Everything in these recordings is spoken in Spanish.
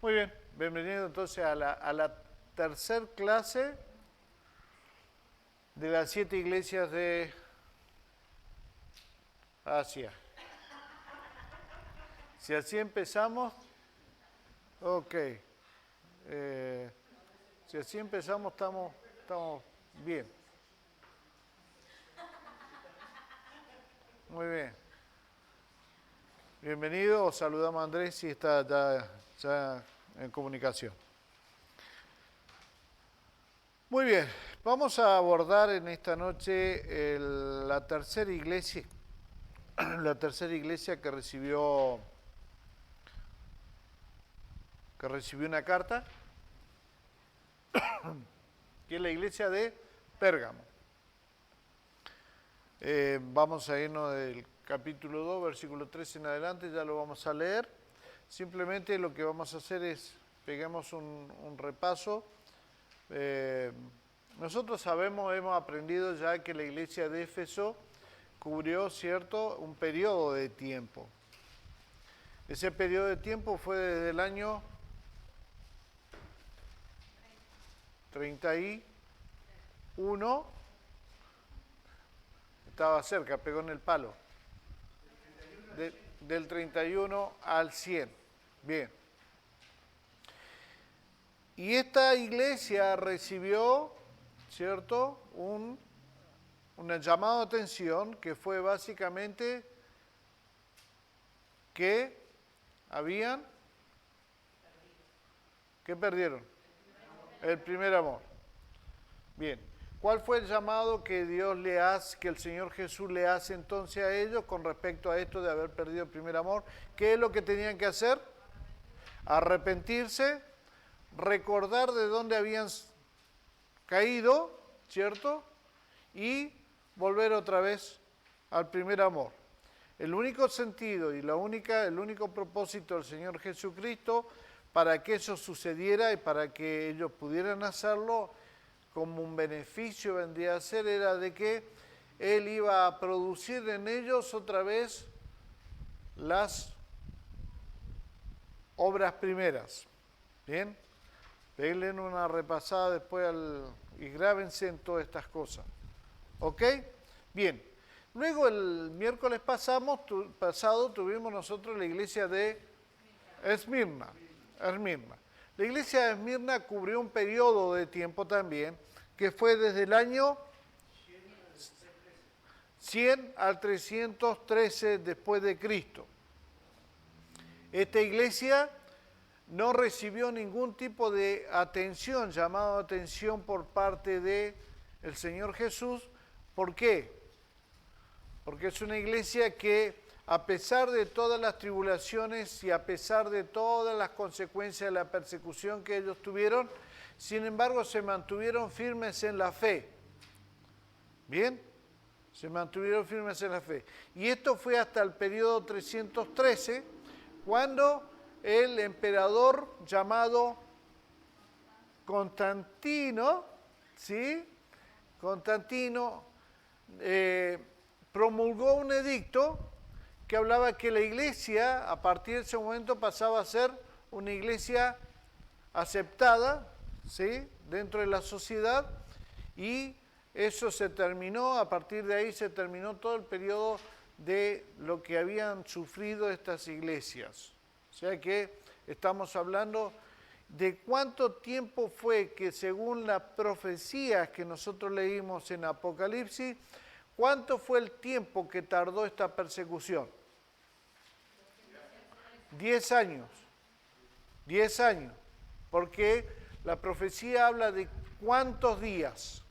Muy bien, bienvenido entonces a la tercer clase de las 7 iglesias de Asia. Si así empezamos, ok. Si así empezamos, estamos bien. Muy bien. Bienvenido, os saludamos a Andrés si está ya en comunicación. Muy bien, vamos a abordar en esta noche la tercera iglesia que recibió una carta, que es la iglesia de Pérgamo. Vamos a irnos del capítulo 2, versículo 13 en adelante, ya lo vamos a leer. Simplemente lo que vamos a hacer es, pegamos un repaso. Nosotros hemos aprendido ya que la iglesia de Éfeso cubrió, ¿cierto?, un periodo de tiempo. Ese periodo de tiempo fue desde el año 31, estaba cerca, pegó en el palo, del 31 al 100. Bien. Y esta iglesia recibió, ¿cierto?, una llamada de atención que fue básicamente que ¿qué perdieron? El primer amor. Bien. ¿Cuál fue el llamado que que el Señor Jesús le hace entonces a ellos con respecto a esto de haber perdido el primer amor? ¿Qué es lo que tenían que hacer? Arrepentirse, recordar de dónde habían caído, ¿cierto? Y volver otra vez al primer amor. El único sentido y el único propósito del Señor Jesucristo para que eso sucediera y para que ellos pudieran hacerlo como un beneficio vendría a ser, era de que Él iba a producir en ellos otra vez las obras primeras. ¿Bien? Denle una repasada después y grábense en todas estas cosas. ¿Ok? Bien. Luego el miércoles pasado tuvimos nosotros la iglesia de Esmirna. La iglesia de Esmirna cubrió un periodo de tiempo también, que fue desde el año 100 al 313 después de Cristo. Esta iglesia no recibió ningún tipo de atención, llamado de atención por parte del Señor Jesús. ¿Por qué? Porque es una iglesia que, a pesar de todas las tribulaciones y a pesar de todas las consecuencias de la persecución que ellos tuvieron, sin embargo se mantuvieron firmes en la fe. ¿Bien? Se mantuvieron firmes en la fe. Y esto fue hasta el periodo 313, cuando el emperador llamado Constantino, ¿sí? Constantino promulgó un edicto que hablaba que la iglesia, a partir de ese momento, pasaba a ser una iglesia aceptada, ¿sí?, dentro de la sociedad, y eso se terminó. A partir de ahí se terminó todo el periodo de lo que habían sufrido estas iglesias. O sea que estamos hablando de cuánto tiempo fue que, según las profecías que nosotros leímos en Apocalipsis, cuánto fue el tiempo que tardó esta persecución. 10 años. 10 años. Porque la profecía habla de cuántos días.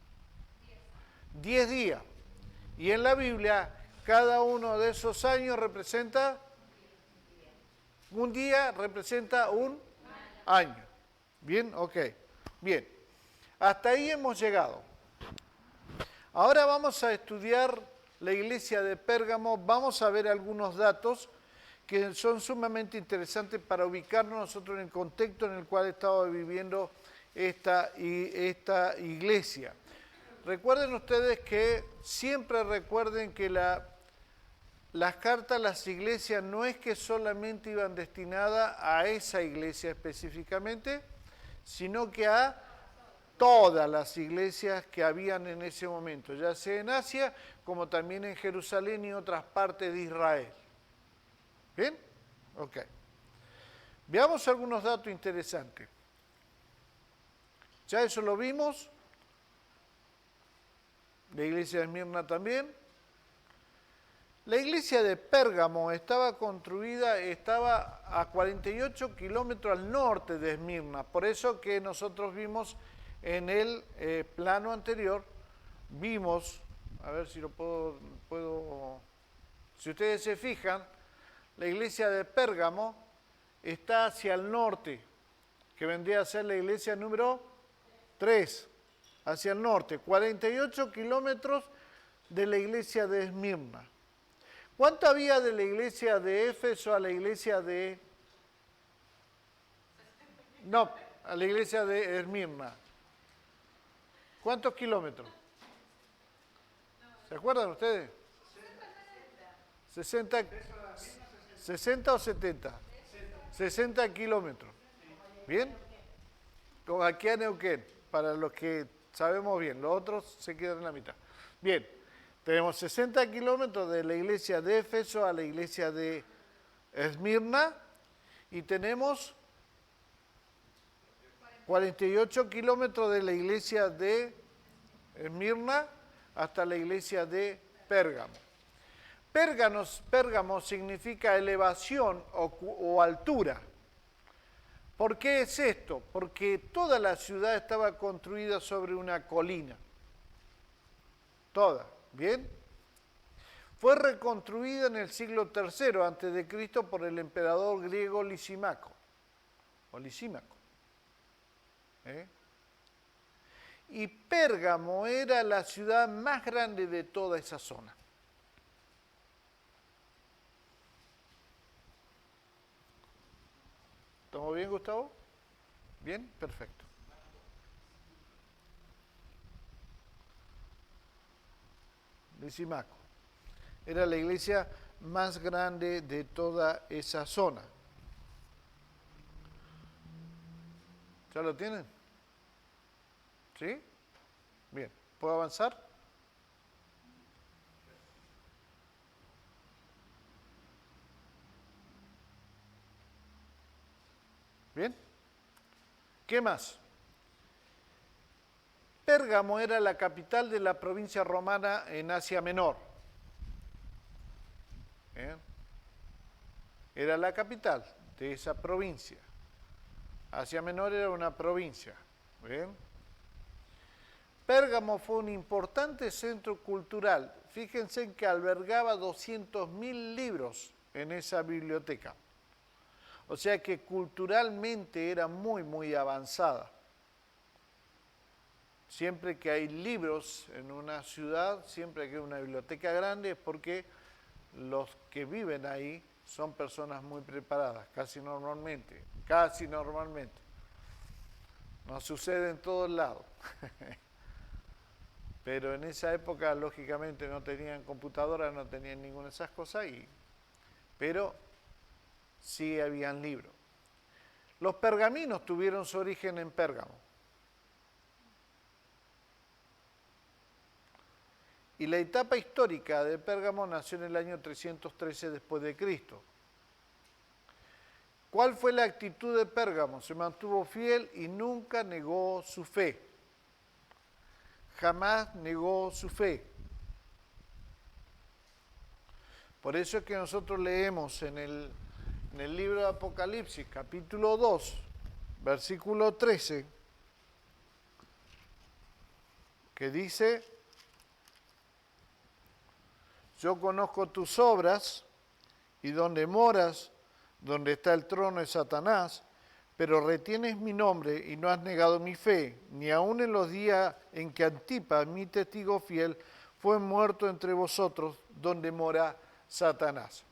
10 días. Y en la Biblia, cada uno de esos años representa un día, representa un año. ¿Bien? Ok. Bien. Hasta ahí hemos llegado. Ahora vamos a estudiar la iglesia de Pérgamo. Vamos a ver algunos datos que son sumamente interesantes para ubicarnos nosotros en el contexto en el cual estaba viviendo esta iglesia. Recuerden ustedes que siempre recuerden que las cartas a las iglesias no es que solamente iban destinadas a esa iglesia específicamente, sino que a todas las iglesias que habían en ese momento, ya sea en Asia como también en Jerusalén y otras partes de Israel. ¿Bien? Ok. Veamos algunos datos interesantes. Ya eso lo vimos. La iglesia de Esmirna también. La iglesia de Pérgamo estaba a 48 kilómetros al norte de Esmirna. Por eso que nosotros vimos en el plano anterior, vimos, a ver si lo puedo, si ustedes se fijan, la iglesia de Pérgamo está hacia el norte, que vendría a ser la iglesia número 3, hacia el norte, 48 kilómetros de la iglesia de Esmirna. ¿Cuánto había de la iglesia de Éfeso a la iglesia de... No, a la iglesia de Esmirna? ¿Cuántos kilómetros? ¿Se acuerdan ustedes? 60 o 70. 60 kilómetros. ¿Bien? Como aquí a Neuquén, para los que sabemos bien, los otros se quedan en la mitad. Bien, tenemos 60 kilómetros de la iglesia de Éfeso a la iglesia de Esmirna y tenemos 48 kilómetros de la iglesia de Esmirna hasta la iglesia de Pérgamo. Pérgamo significa elevación o altura. ¿Por qué es esto? Porque toda la ciudad estaba construida sobre una colina. Toda, ¿bien? Fue reconstruida en el siglo III a.C. por el emperador griego Lisímaco. O Lisímaco. Y Pérgamo era la ciudad más grande de toda esa zona. ¿Estamos bien, Gustavo? ¿Bien? Perfecto. Lisímaco. Era la iglesia más grande de toda esa zona. ¿Ya lo tienen? ¿Sí? Bien. ¿Puedo avanzar? ¿Bien? ¿Qué más? Pérgamo era la capital de la provincia romana en Asia Menor. ¿Bien? Era la capital de esa provincia. Asia Menor era una provincia. ¿Bien? Pérgamo fue un importante centro cultural. Fíjense en que albergaba 200.000 libros en esa biblioteca. O sea que culturalmente era muy, muy avanzada. Siempre que hay libros en una ciudad, siempre que hay una biblioteca grande, es porque los que viven ahí son personas muy preparadas, casi normalmente. No sucede en todos lados. Pero en esa época, lógicamente, no tenían computadoras, no tenían ninguna de esas cosas, pero sí habían libros. Los pergaminos tuvieron su origen en Pérgamo. Y la etapa histórica de Pérgamo nació en el año 313 después de Cristo. ¿Cuál fue la actitud de Pérgamo? Se mantuvo fiel y nunca negó su fe. Jamás negó su fe. Por eso es que nosotros leemos en el libro de Apocalipsis, capítulo 2, versículo 13, que dice: yo conozco tus obras y donde moras, donde está el trono de Satanás, pero retienes mi nombre y no has negado mi fe, ni aun en los días en que Antipas, mi testigo fiel, fue muerto entre vosotros, donde mora Satanás.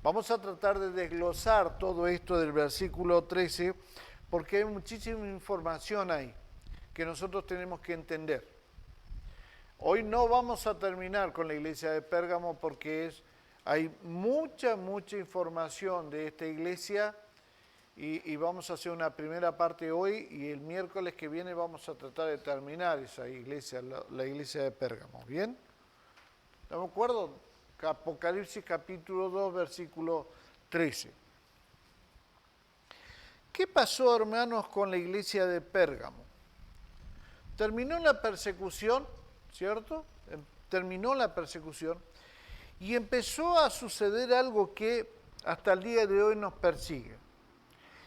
Vamos a tratar de desglosar todo esto del versículo 13, porque hay muchísima información ahí que nosotros tenemos que entender. Hoy no vamos a terminar con la iglesia de Pérgamo porque es Hay mucha información de esta iglesia y vamos a hacer una primera parte hoy y el miércoles que viene vamos a tratar de terminar esa iglesia, la iglesia de Pérgamo. ¿Bien? ¿Estamos de acuerdo? Apocalipsis capítulo 2, versículo 13. ¿Qué pasó, hermanos, con la iglesia de Pérgamo? Terminó la persecución, ¿cierto? Terminó la persecución y empezó a suceder algo que hasta el día de hoy nos persigue.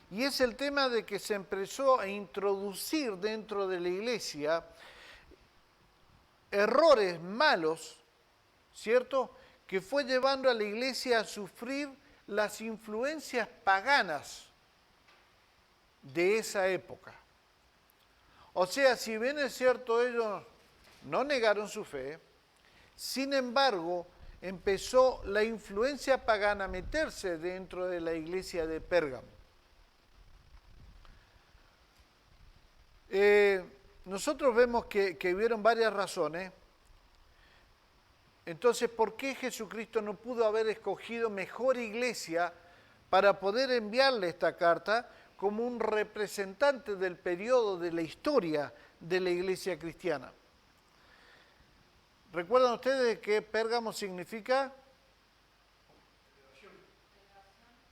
Y es el tema de que se empezó a introducir dentro de la iglesia errores malos, ¿cierto?, que fue llevando a la iglesia a sufrir las influencias paganas de esa época. O sea, si bien es cierto, ellos no negaron su fe, sin embargo, empezó la influencia pagana a meterse dentro de la iglesia de Pérgamo. Nosotros vemos que hubieron varias razones. Entonces, ¿por qué Jesucristo no pudo haber escogido mejor iglesia para poder enviarle esta carta como un representante del periodo de la historia de la iglesia cristiana? ¿Recuerdan ustedes que Pérgamo significa?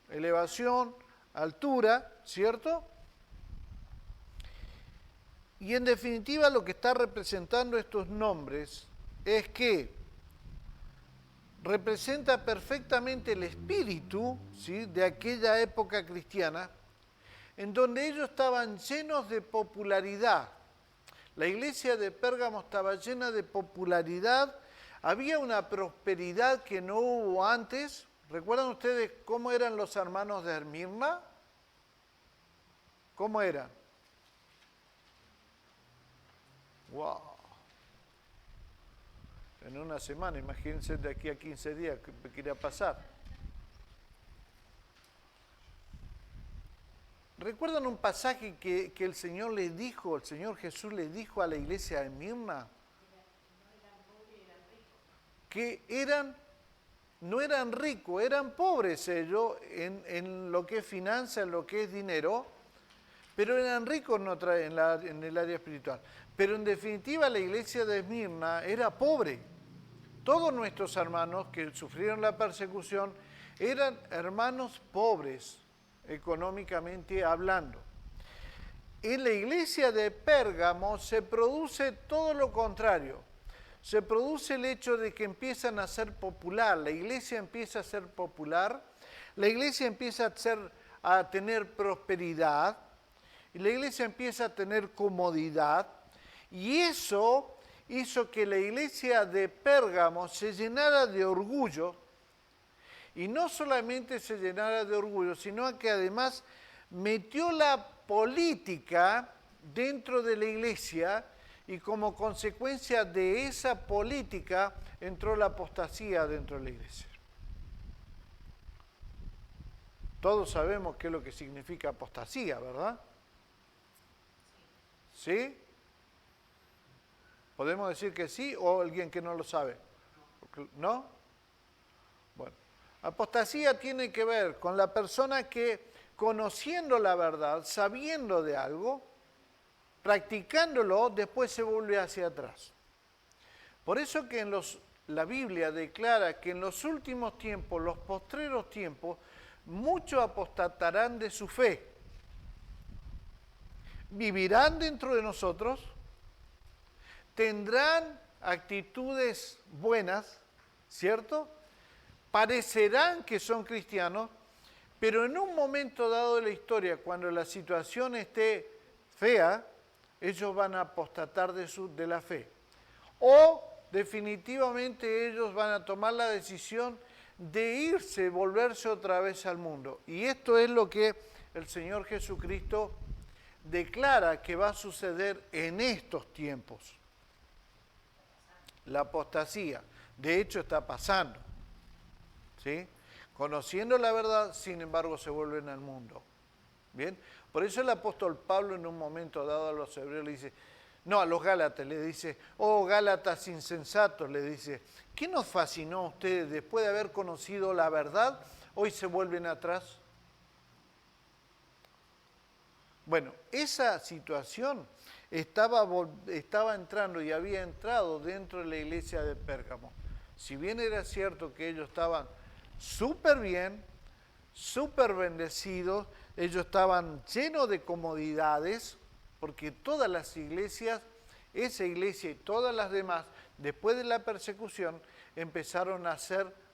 Elevación, altura, ¿cierto? Y en definitiva lo que está representando estos nombres es que representa perfectamente el espíritu, ¿sí?, de aquella época cristiana, en donde ellos estaban llenos de popularidad. La iglesia de Pérgamo estaba llena de popularidad, había una prosperidad que no hubo antes. ¿Recuerdan ustedes cómo eran los hermanos de Esmirna? ¿Cómo eran? ¡Wow! En una semana, imagínense de aquí a 15 días, ¿qué iría a pasar? ¿Recuerdan un pasaje que el Señor Jesús le dijo a la iglesia de Esmirna? Que no eran ricos, eran pobres ellos en lo que es finanzas, en lo que es dinero, pero eran ricos en el área espiritual. Pero en definitiva la iglesia de Esmirna era pobre. Todos nuestros hermanos que sufrieron la persecución eran hermanos pobres, económicamente hablando. En la iglesia de Pérgamo se produce todo lo contrario. Se produce el hecho de que empiezan a ser popular, la iglesia empieza a ser popular, la iglesia empieza a tener prosperidad, y la iglesia empieza a tener comodidad, y eso hizo que la iglesia de Pérgamo se llenara de orgullo, y no solamente se llenara de orgullo, sino que además metió la política dentro de la iglesia, y como consecuencia de esa política entró la apostasía dentro de la iglesia. Todos sabemos qué es lo que significa apostasía, ¿verdad? ¿Sí? ¿Podemos decir que sí o alguien que no lo sabe? ¿No? Bueno, apostasía tiene que ver con la persona que, conociendo la verdad, sabiendo de algo, practicándolo, después se vuelve hacia atrás. Por eso que la Biblia declara que en los últimos tiempos, los postreros tiempos, muchos apostatarán de su fe. Vivirán dentro de nosotros, tendrán actitudes buenas, ¿cierto? Parecerán que son cristianos, pero en un momento dado de la historia, cuando la situación esté fea, ellos van a apostatar de la fe. O definitivamente ellos van a tomar la decisión de irse, volverse otra vez al mundo. Y esto es lo que el Señor Jesucristo declara que va a suceder en estos tiempos. La apostasía, de hecho, está pasando. ¿Sí? Conociendo la verdad, sin embargo, se vuelven al mundo. ¿Bien? Por eso el apóstol Pablo en un momento dado a los hebreos le dice, No, a los Gálatas le dice, oh Gálatas insensatos, le dice, ¿qué nos fascinó a ustedes después de haber conocido la verdad? Hoy se vuelven atrás. Bueno, esa situación estaba entrando y había entrado dentro de la iglesia de Pérgamo. Si bien era cierto que ellos estaban súper bien, súper bendecidos, ellos estaban llenos de comodidades, porque todas las iglesias, esa iglesia y todas las demás, después de la persecución, empezaron a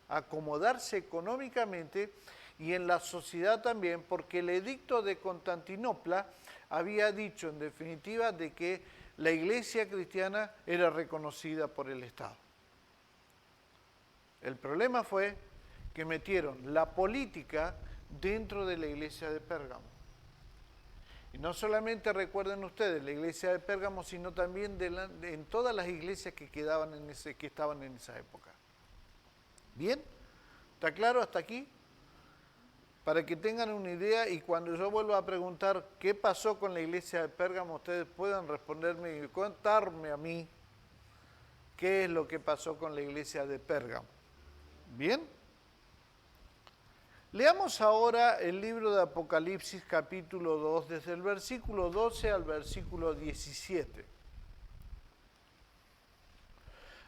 acomodarse económicamente y en la sociedad también, porque el edicto de Constantinopla había dicho en definitiva de que la iglesia cristiana era reconocida por el Estado. El problema fue que metieron la política dentro de la iglesia de Pérgamo. Y no solamente recuerden ustedes la iglesia de Pérgamo, sino también en todas las iglesias que estaban en esa época. ¿Bien? ¿Está claro hasta aquí? Para que tengan una idea y cuando yo vuelva a preguntar qué pasó con la iglesia de Pérgamo, ustedes puedan responderme y contarme a mí qué es lo que pasó con la iglesia de Pérgamo. ¿Bien? Leamos ahora el libro de Apocalipsis capítulo 2, desde el versículo 12 al versículo 17.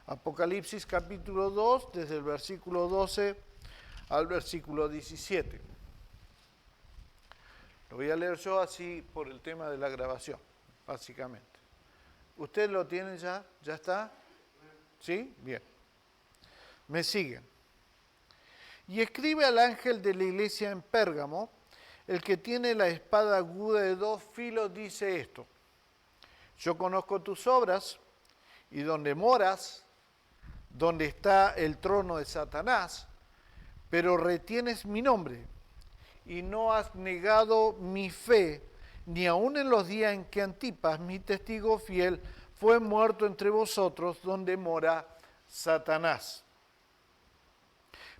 Apocalipsis capítulo 2, desde el versículo 12 al versículo 17. Lo voy a leer yo así por el tema de la grabación, básicamente. ¿Ustedes lo tienen ya? ¿Ya está? ¿Sí? Bien. Me siguen. Y escribe al ángel de la iglesia en Pérgamo, el que tiene la espada aguda de 2 filos, dice esto: yo conozco tus obras y donde moras, donde está el trono de Satanás, pero retienes mi nombre y no has negado mi fe, ni aun en los días en que Antipas, mi testigo fiel, fue muerto entre vosotros, donde mora Satanás.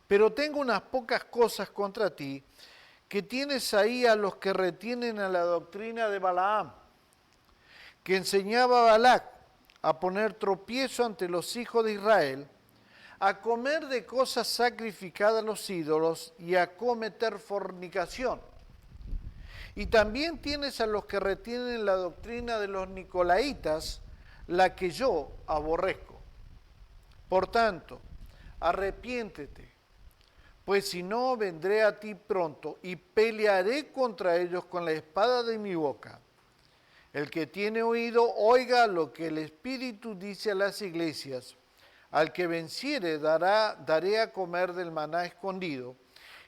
Pero tengo unas pocas cosas contra ti, que tienes ahí a los que retienen a la doctrina de Balaam, que enseñaba a Balac a poner tropiezo ante los hijos de Israel, a comer de cosas sacrificadas a los ídolos y a cometer fornicación. Y también tienes a los que retienen la doctrina de los nicolaitas, la que yo aborrezco. Por tanto, arrepiéntete, pues si no, vendré a ti pronto y pelearé contra ellos con la espada de mi boca. El que tiene oído, oiga lo que el Espíritu dice a las iglesias. Al que venciere daré a comer del maná escondido,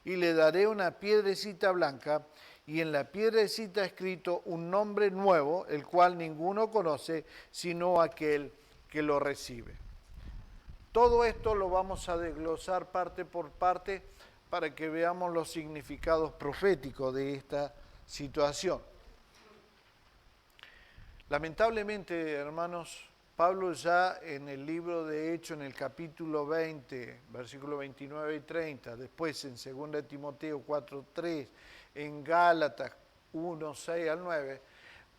y le daré una piedrecita blanca, y en la piedrecita escrito un nombre nuevo, el cual ninguno conoce, sino aquel que lo recibe. Todo esto lo vamos a desglosar parte por parte para que veamos los significados proféticos de esta situación. Lamentablemente, hermanos, Pablo ya en el libro de Hechos, en el capítulo 20, versículos 29 y 30, después en 2 Timoteo 4:3, en Gálatas 1:6 al 9,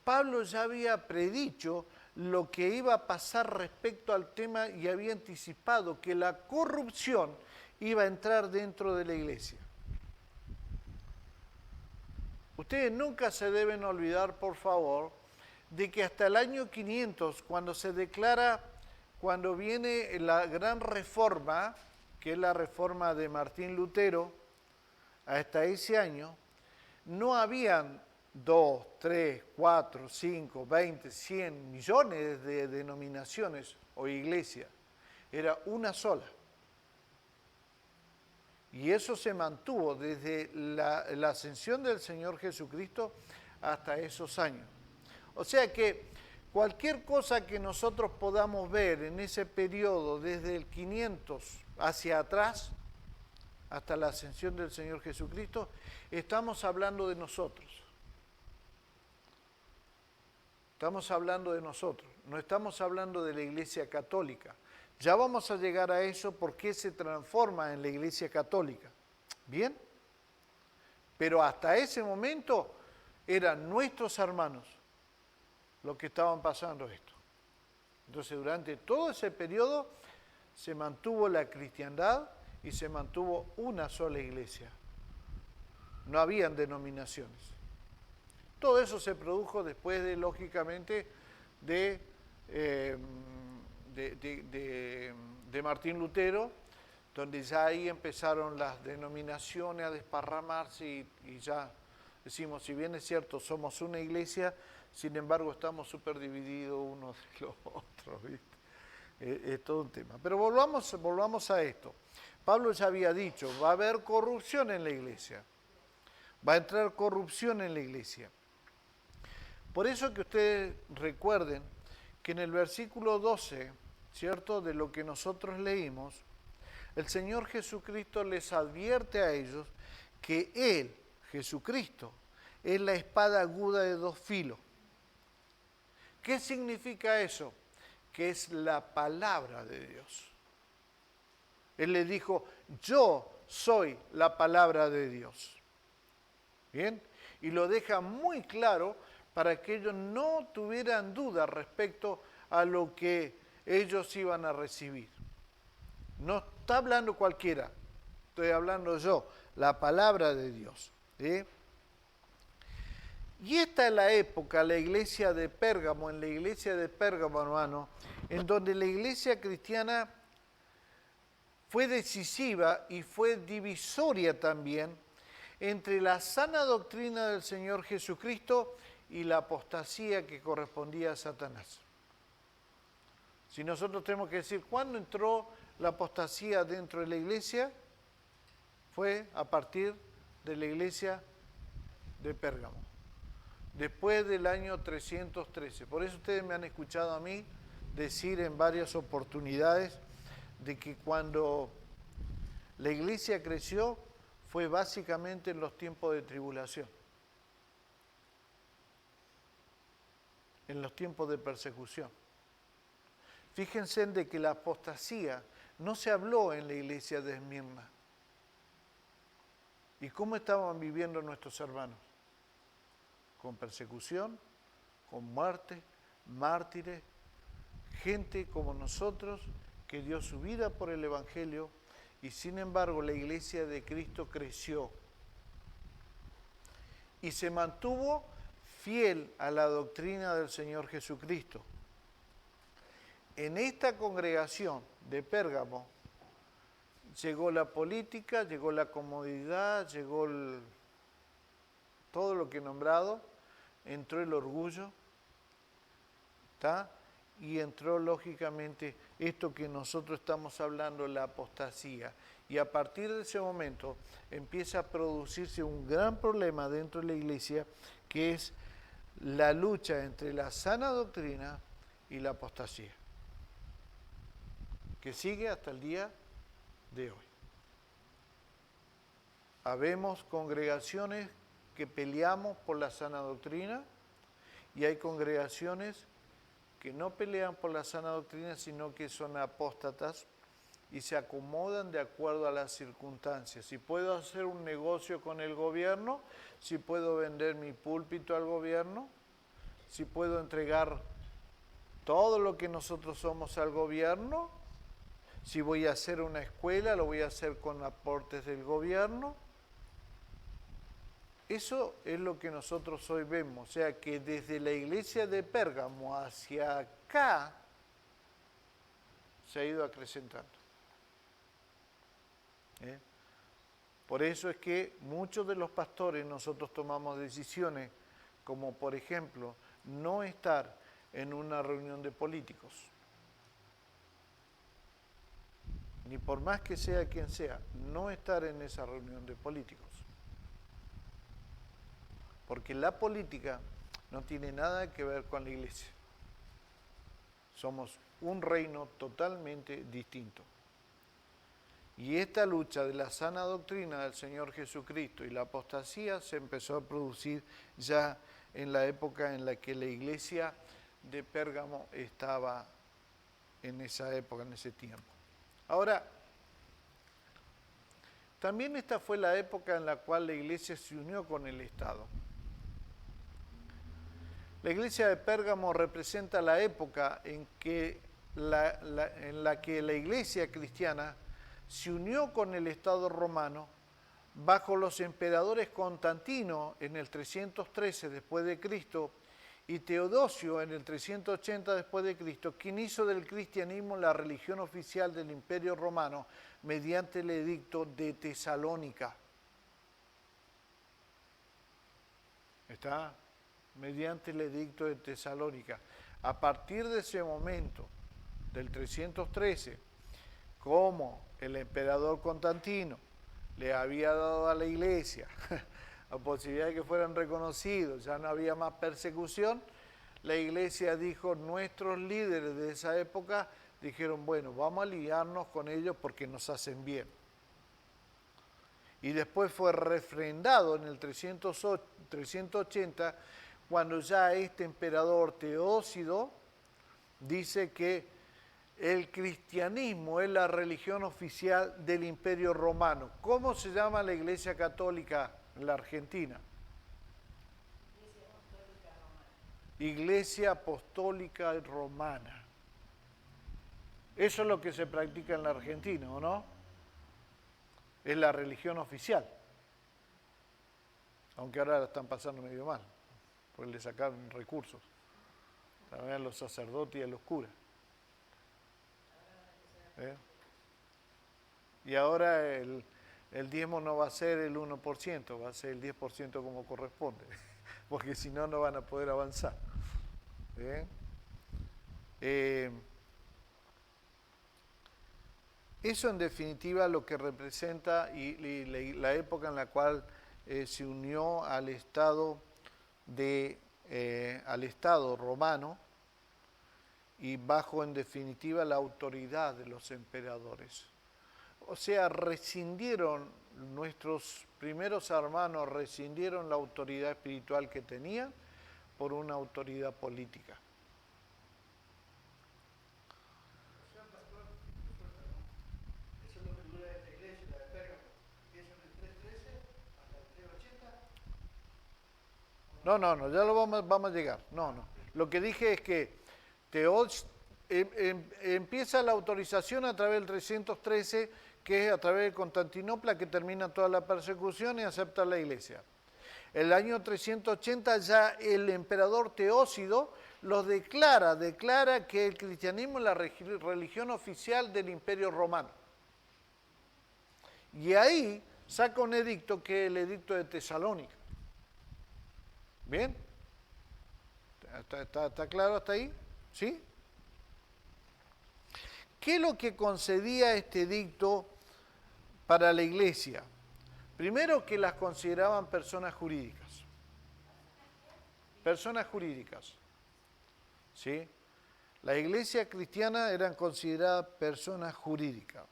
Pablo ya había predicho lo que iba a pasar respecto al tema y había anticipado que la corrupción iba a entrar dentro de la iglesia. Ustedes nunca se deben olvidar, por favor, de que hasta el año 500, cuando viene la gran reforma, que es la reforma de Martín Lutero, hasta ese año, no habían 2, 3, 4, 5, 20, 100 millones de denominaciones o iglesias. Era una sola. Y eso se mantuvo desde la ascensión del Señor Jesucristo hasta esos años. O sea que cualquier cosa que nosotros podamos ver en ese periodo, desde el 500 hacia atrás, hasta la ascensión del Señor Jesucristo, estamos hablando de nosotros. Estamos hablando de nosotros, no estamos hablando de la Iglesia Católica. Ya vamos a llegar a eso porque se transforma en la Iglesia Católica. ¿Bien? Pero hasta ese momento eran nuestros hermanos los que estaban pasando esto. Entonces, durante todo ese periodo se mantuvo la cristiandad y se mantuvo una sola iglesia. No habían denominaciones. Todo eso se produjo después de, lógicamente, de Martín Lutero, donde ya ahí empezaron las denominaciones a desparramarse y ya decimos, si bien es cierto, somos una iglesia, sin embargo estamos súper divididos unos de los otros, ¿viste? Es todo un tema. Pero volvamos a esto. Pablo ya había dicho, va a haber corrupción en la iglesia. Va a entrar corrupción en la iglesia. Por eso que ustedes recuerden que en el versículo 12, ¿cierto?, de lo que nosotros leímos, el Señor Jesucristo les advierte a ellos que Él, Jesucristo, es la espada aguda de dos filos. ¿Qué significa eso? Que es la palabra de Dios. Él les dijo, yo soy la palabra de Dios. ¿Bien? Y lo deja muy claro para que ellos no tuvieran duda respecto a lo que ellos iban a recibir. No está hablando cualquiera, estoy hablando yo, la palabra de Dios. ¿Sí? Y esta es la época, la iglesia de Pérgamo, en la iglesia de Pérgamo, hermano, en donde la iglesia cristiana fue decisiva y fue divisoria también entre la sana doctrina del Señor Jesucristo y la apostasía que correspondía a Satanás. Si nosotros tenemos que decir, ¿cuándo entró la apostasía dentro de la iglesia? Fue a partir de la iglesia de Pérgamo, después del año 313. Por eso ustedes me han escuchado a mí decir en varias oportunidades de que cuando la iglesia creció fue básicamente en los tiempos de tribulación, en los tiempos de persecución. Fíjense de que la apostasía no se habló en la iglesia de Esmirna. ¿Y cómo estaban viviendo nuestros hermanos? Con persecución, con muerte, mártires, gente como nosotros que dio su vida por el Evangelio y sin embargo la iglesia de Cristo creció y se mantuvo fiel a la doctrina del Señor Jesucristo. En esta congregación de Pérgamo llegó la política, llegó la comodidad, llegó todo lo que he nombrado, entró el orgullo, ¿está? Y entró lógicamente esto que nosotros estamos hablando, la apostasía. Y a partir de ese momento empieza a producirse un gran problema dentro de la iglesia, que es la lucha entre la sana doctrina y la apostasía, que sigue hasta el día de hoy. Habemos congregaciones que peleamos por la sana doctrina y hay congregaciones que no pelean por la sana doctrina, sino que son apóstatas y se acomodan de acuerdo a las circunstancias. Si puedo hacer un negocio con el gobierno, si puedo vender mi púlpito al gobierno, si puedo entregar todo lo que nosotros somos al gobierno, si voy a hacer una escuela, lo voy a hacer con aportes del gobierno. Eso es lo que nosotros hoy vemos, o sea que desde la iglesia de Pérgamo hacia acá se ha ido acrecentando. Por eso es que muchos de los pastores nosotros tomamos decisiones como por ejemplo no estar en una reunión de políticos, ni por más que sea quien sea, no estar en esa reunión de políticos. Porque la política no tiene nada que ver con la iglesia. Somos un reino totalmente distinto. Y esta lucha de la sana doctrina del Señor Jesucristo y la apostasía se empezó a producir ya en la época en la que la iglesia de Pérgamo estaba en esa época, en ese tiempo. Ahora, también esta fue la época en la cual la iglesia se unió con el Estado. La iglesia de Pérgamo representa la época en la que la iglesia cristiana se unió con el Estado romano bajo los emperadores Constantino en el 313 después de Cristo y Teodosio en el 380 después de Cristo, quien hizo del cristianismo la religión oficial del Imperio Romano mediante el edicto de Tesalónica. ¿Está? Mediante el edicto de Tesalónica. A partir de ese momento, del 313, como el emperador Constantino le había dado a la iglesia la posibilidad de que fueran reconocidos, ya no había más persecución, la iglesia dijo, nuestros líderes de esa época dijeron, bueno, vamos a aliarnos con ellos porque nos hacen bien. Y después fue refrendado en el 380, cuando ya este emperador Teósido dice que el cristianismo es la religión oficial del Imperio Romano. ¿Cómo se llama la Iglesia Católica en la Argentina? Iglesia Apostólica Romana. Eso es lo que se practica en la Argentina, ¿o no? Es la religión oficial. Aunque ahora la están pasando medio mal, porque le sacaron recursos. También a los sacerdotes y a los curas. Y ahora el diezmo no va a ser el 1%, va a ser el 10% como corresponde, porque si no, no van a poder avanzar. Eso en definitiva lo que representa y la época en la cual se unió al Estado romano y bajo en definitiva la autoridad de los emperadores. O sea, nuestros primeros hermanos rescindieron la autoridad espiritual que tenían por una autoridad política. Eso es lo que dura esta iglesia, la de Pérgamo. Empieza en el 313 hasta el 380. No, ya lo vamos a llegar. No. Lo que dije es que empieza la autorización a través del 313, que es a través de Constantinopla, que termina toda la persecución y acepta la iglesia. El año 380 ya el emperador Teósido los declara que el cristianismo es la religión oficial del Imperio Romano. Y ahí saca un edicto que es el edicto de Tesalónica. ¿Bien? ¿Está claro hasta ahí? ¿Sí? ¿Qué es lo que concedía este edicto para la iglesia? Primero, que las consideraban personas jurídicas. Personas jurídicas. ¿Sí? La iglesia cristiana eran consideradas personas jurídicas.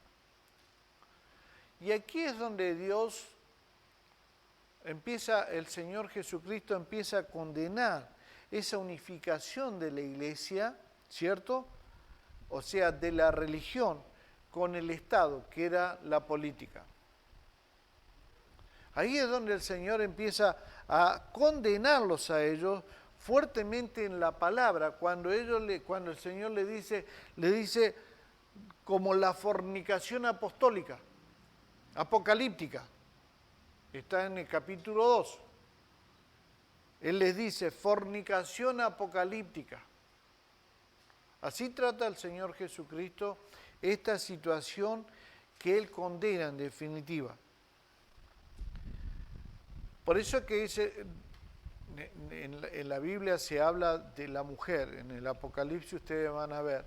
Y aquí es donde el Señor Jesucristo empieza a condenar esa unificación de la iglesia, ¿cierto? O sea, de la religión con el Estado, que era la política. Ahí es donde el Señor empieza a condenarlos a ellos fuertemente en la palabra, cuando el Señor le dice como la fornicación apostólica, apocalíptica. Está en el capítulo 2. Él les dice fornicación apocalíptica. Así trata el Señor Jesucristo esta situación que Él condena en definitiva. Por eso que dice, en la Biblia se habla de la mujer, en el Apocalipsis ustedes van a ver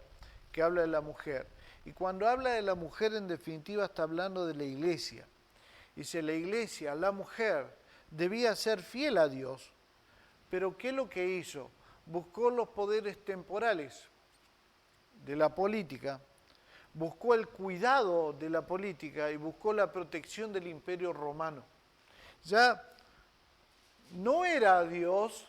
que habla de la mujer. Y cuando habla de la mujer en definitiva está hablando de la iglesia. Dice la iglesia, la mujer debía ser fiel a Dios, pero ¿qué es lo que hizo? Buscó los poderes temporales de la política, buscó el cuidado de la política y buscó la protección del Imperio Romano. Ya no era Dios,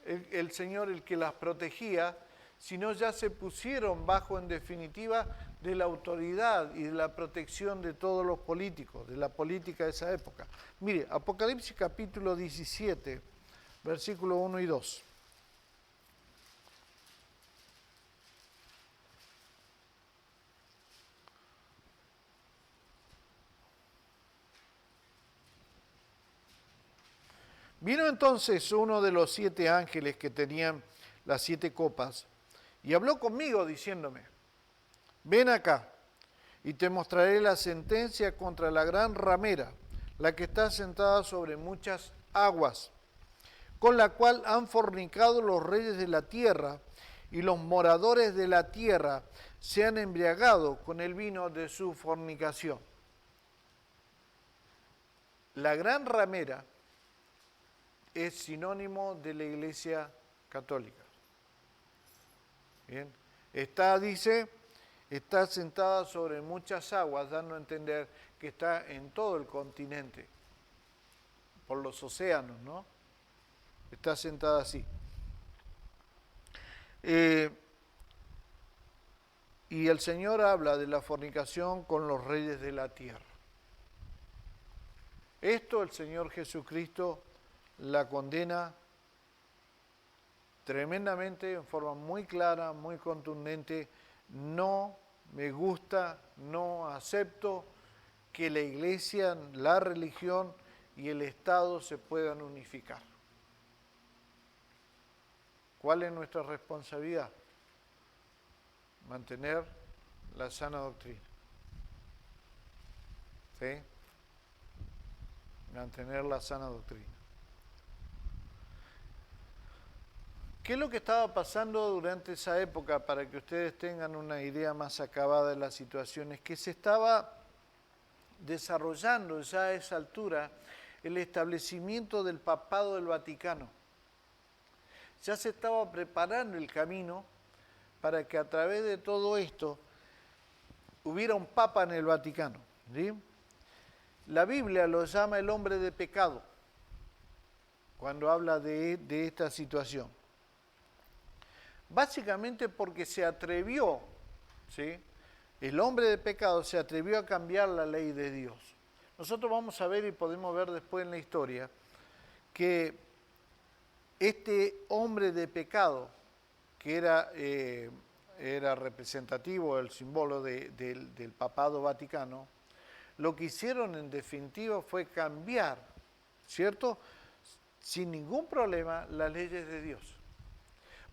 el Señor, el que las protegía, sino ya se pusieron bajo, en definitiva, de la autoridad y de la protección de todos los políticos, de la política de esa época. Mire, Apocalipsis capítulo 17, versículos 1 y 2. Vino entonces uno de los 7 ángeles que tenían las 7 copas y habló conmigo diciéndome, ven acá y te mostraré la sentencia contra la gran ramera, la que está sentada sobre muchas aguas, con la cual han fornicado los reyes de la tierra, y los moradores de la tierra se han embriagado con el vino de su fornicación. La gran ramera es sinónimo de la Iglesia Católica. Bien, dice, está sentada sobre muchas aguas, dando a entender que está en todo el continente, por los océanos, ¿no? Está sentada así. Y el Señor habla de la fornicación con los reyes de la tierra. Esto el Señor Jesucristo la condena tremendamente, en forma muy clara, muy contundente. No me gusta, no acepto que la Iglesia, la religión y el Estado se puedan unificar. ¿Cuál es nuestra responsabilidad? Mantener la sana doctrina. ¿Sí? Mantener la sana doctrina. ¿Qué es lo que estaba pasando durante esa época para que ustedes tengan una idea más acabada de la situación? Es que se estaba desarrollando ya a esa altura el establecimiento del Papado del Vaticano. Ya se estaba preparando el camino para que a través de todo esto hubiera un Papa en el Vaticano. ¿Sí? La Biblia lo llama el hombre de pecado cuando habla de esta situación. Básicamente porque se atrevió, ¿sí? El hombre de pecado se atrevió a cambiar la ley de Dios. Nosotros vamos a ver y podemos ver después en la historia que este hombre de pecado, que era representativo, el símbolo del papado vaticano, lo que hicieron en definitiva fue cambiar, ¿cierto?, sin ningún problema, las leyes de Dios.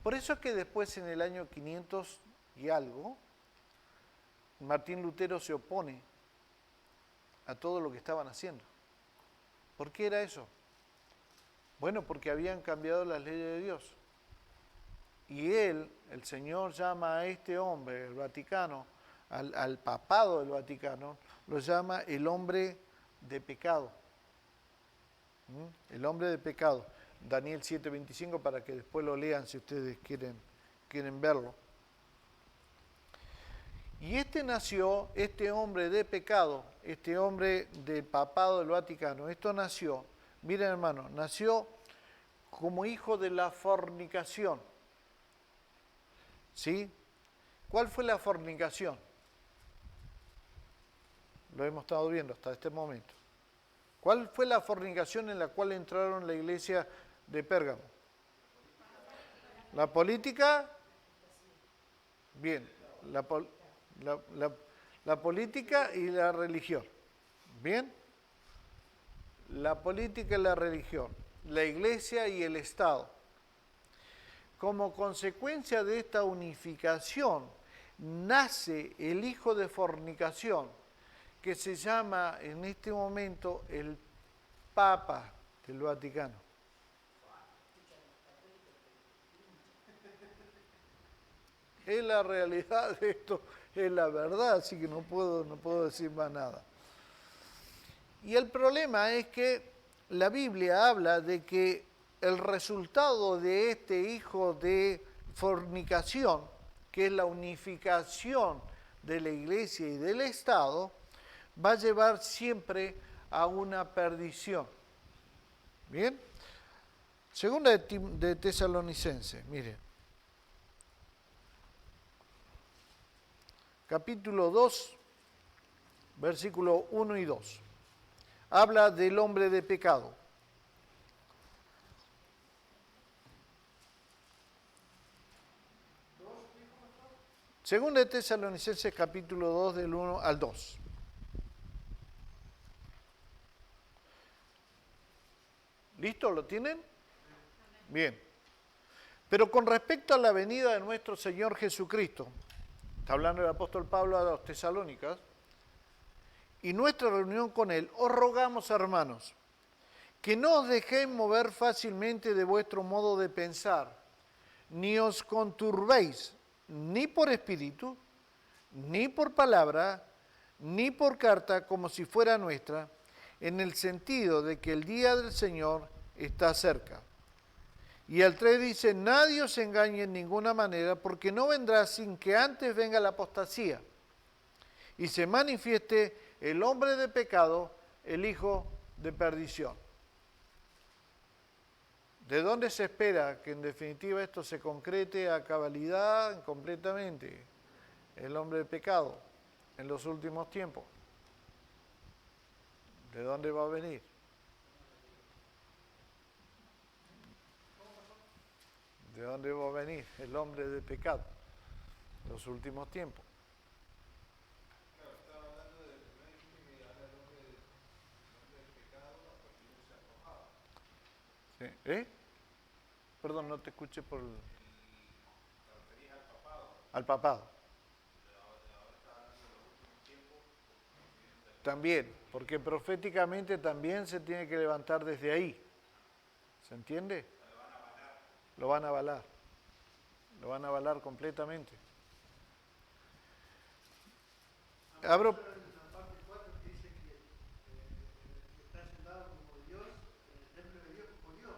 Por eso es que después, en el año 500 y algo, Martín Lutero se opone a todo lo que estaban haciendo. ¿Por qué era eso? Bueno, porque habían cambiado las leyes de Dios. Y el Señor llama a este hombre, el Vaticano, al papado del Vaticano, lo llama el hombre de pecado. El hombre de pecado. Daniel 7:25, para que después lo lean si ustedes quieren verlo. Y este hombre de pecado, este hombre del papado del Vaticano, esto nació, miren hermano, nació como hijo de la fornicación. ¿Sí? ¿Cuál fue la fornicación? Lo hemos estado viendo hasta este momento. ¿Cuál fue la fornicación en la cual entraron la iglesia de Pérgamo? ¿La política? Bien, la política y la religión. ¿Bien? La política y la religión, la iglesia y el Estado. Como consecuencia de esta unificación, nace el hijo de fornicación, que se llama en este momento el Papa del Vaticano. Es la realidad de esto, es la verdad, así que no puedo decir más nada. Y el problema es que la Biblia habla de que el resultado de este hijo de fornicación, que es la unificación de la iglesia y del Estado, va a llevar siempre a una perdición. ¿Bien? Segunda de Tesalonicenses, miren. Capítulo 2, versículo 1 y 2. Habla del hombre de pecado. Segunda de Tesalonicenses, capítulo 2, del 1 al 2. ¿Listo? ¿Lo tienen? Bien. Pero con respecto a la venida de nuestro Señor Jesucristo, está hablando el apóstol Pablo a los Tesalónicas, y nuestra reunión con Él, os rogamos, hermanos, que no os dejéis mover fácilmente de vuestro modo de pensar, ni os conturbéis, ni por espíritu, ni por palabra, ni por carta, como si fuera nuestra, en el sentido de que el día del Señor está cerca. Y el 3 dice, nadie os engañe en ninguna manera, porque no vendrá sin que antes venga la apostasía, y se manifieste el hombre de pecado, el hijo de perdición. ¿De dónde se espera que en definitiva esto se concrete a cabalidad completamente? El hombre de pecado en los últimos tiempos. ¿De dónde va a venir? ¿De dónde va a venir el hombre de pecado en los últimos tiempos? Claro, estaba hablando de primero dijiste que ahora el hombre del pecado a partir de ser arrojado. Sí. Perdón, no te escuché por el... Te referís al papado. Al papado. Ahora está hablando de los últimos tiempos. También, porque proféticamente también se tiene que levantar desde ahí. ¿Se entiende? Lo van a avalar. Lo van a avalar completamente. Abro... En la parte 4 que dice que está sentado como Dios, en el templo de Dios como Dios.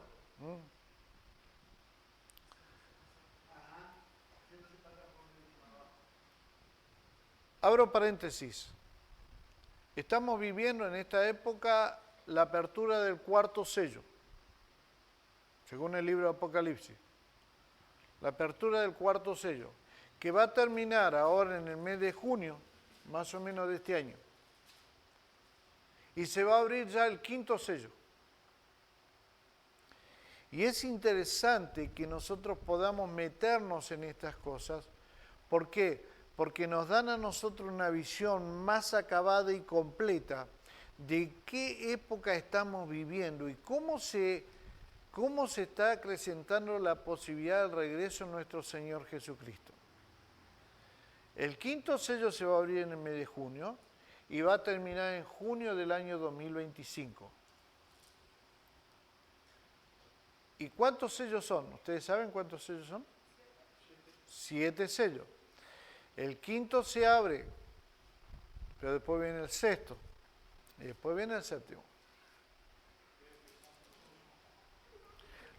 Ajá. Entonces pasa por el abajo. Abro paréntesis. Estamos viviendo en esta época la apertura del cuarto sello, según el libro de Apocalipsis. La apertura del cuarto sello, que va a terminar ahora en el mes de junio, más o menos de este año. Y se va a abrir ya el quinto sello. Y es interesante que nosotros podamos meternos en estas cosas. ¿Por qué? Porque nos dan a nosotros una visión más acabada y completa de qué época estamos viviendo y cómo se está acrecentando la posibilidad del regreso de nuestro Señor Jesucristo. El quinto sello se va a abrir en el mes de junio y va a terminar en junio del año 2025. ¿Y cuántos sellos son? ¿Ustedes saben cuántos sellos son? 7 sellos. El quinto se abre, pero después viene el sexto y después viene el séptimo.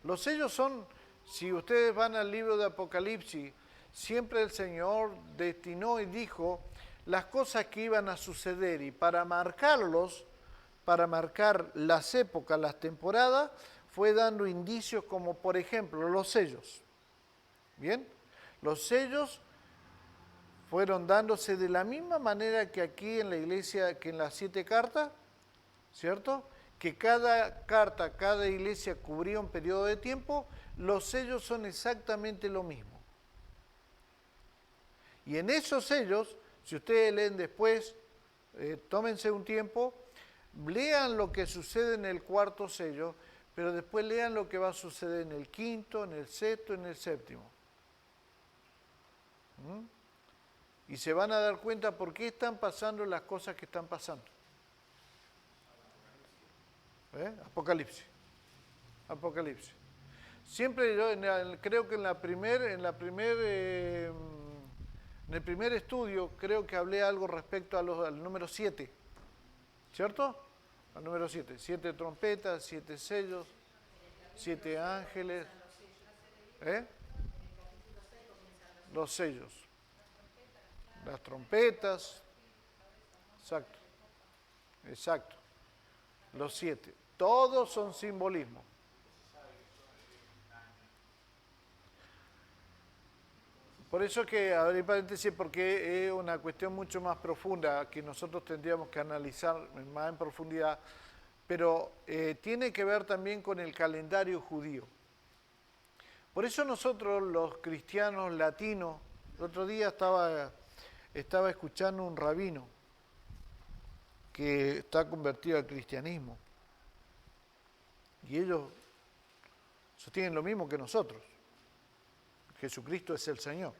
Los sellos son, si ustedes van al libro de Apocalipsis, siempre el Señor destinó y dijo las cosas que iban a suceder y para marcarlos, para marcar las épocas, las temporadas, fue dando indicios como por ejemplo los sellos. ¿Bien? Los sellos fueron dándose de la misma manera que aquí en la iglesia, que en las 7 cartas, ¿cierto? Que cada carta, cada iglesia cubría un periodo de tiempo, los sellos son exactamente lo mismo. Y en esos sellos, si ustedes leen después, tómense un tiempo, lean lo que sucede en el cuarto sello, pero después lean lo que va a suceder en el quinto, en el sexto, en el séptimo. Y se van a dar cuenta por qué están pasando las cosas que están pasando. Apocalipsis. Apocalipsis. Siempre yo creo que en el primer estudio creo que hablé algo respecto al número 7. ¿Cierto? Al número 7. 7 trompetas, 7 sellos, 7 ángeles. Los sellos. Las trompetas. Exacto. Exacto. Los 7. Todos son simbolismo. Por eso que, abrí paréntesis, porque es una cuestión mucho más profunda que nosotros tendríamos que analizar más en profundidad, pero tiene que ver también con el calendario judío. Por eso nosotros los cristianos latinos, el otro día estaba escuchando un rabino que está convertido al cristianismo. Y ellos sostienen lo mismo que nosotros. Jesucristo es el Señor.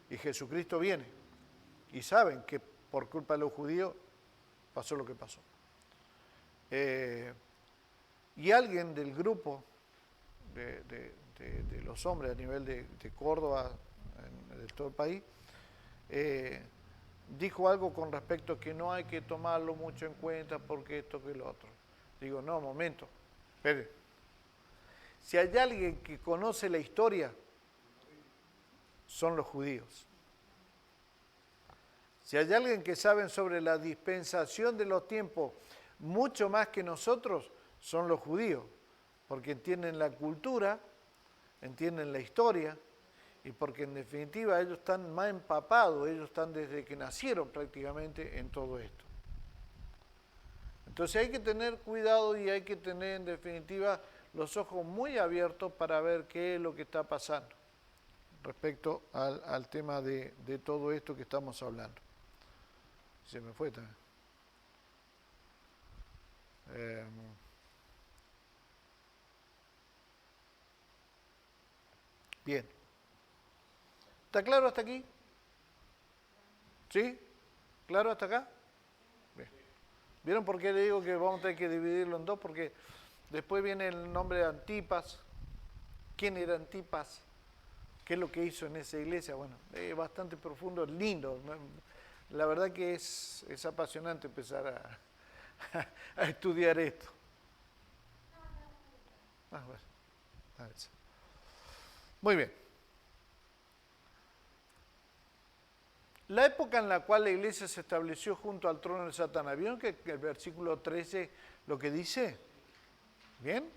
Y Jesucristo viene. Y saben que por culpa de los judíos pasó lo que pasó. Y alguien del grupo de los hombres a nivel de Córdoba, de todo el país, dijo algo con respecto a que no hay que tomarlo mucho en cuenta porque esto que lo otro. Digo, no, momento, espere. Si hay alguien que conoce la historia, son los judíos. Si hay alguien que sabe sobre la dispensación de los tiempos mucho más que nosotros, son los judíos, porque entienden la cultura, entienden la historia, y porque en definitiva ellos están más empapados, ellos están desde que nacieron prácticamente en todo esto. Entonces hay que tener cuidado y hay que tener en definitiva los ojos muy abiertos para ver qué es lo que está pasando respecto al tema de todo esto que estamos hablando. Se me fue también. Bien. ¿Está claro hasta aquí? ¿Sí? ¿Claro hasta acá? Bien. ¿Vieron por qué le digo que vamos a tener que dividirlo en dos? Porque después viene el nombre de Antipas. ¿Quién era Antipas? ¿Qué es lo que hizo en esa iglesia? Bueno, es bastante profundo, lindo. La verdad que es apasionante empezar a estudiar esto. Bueno. Muy bien. La época en la cual la iglesia se estableció junto al trono de Satanás. ¿Vieron que el versículo 13 lo que dice? ¿Bien?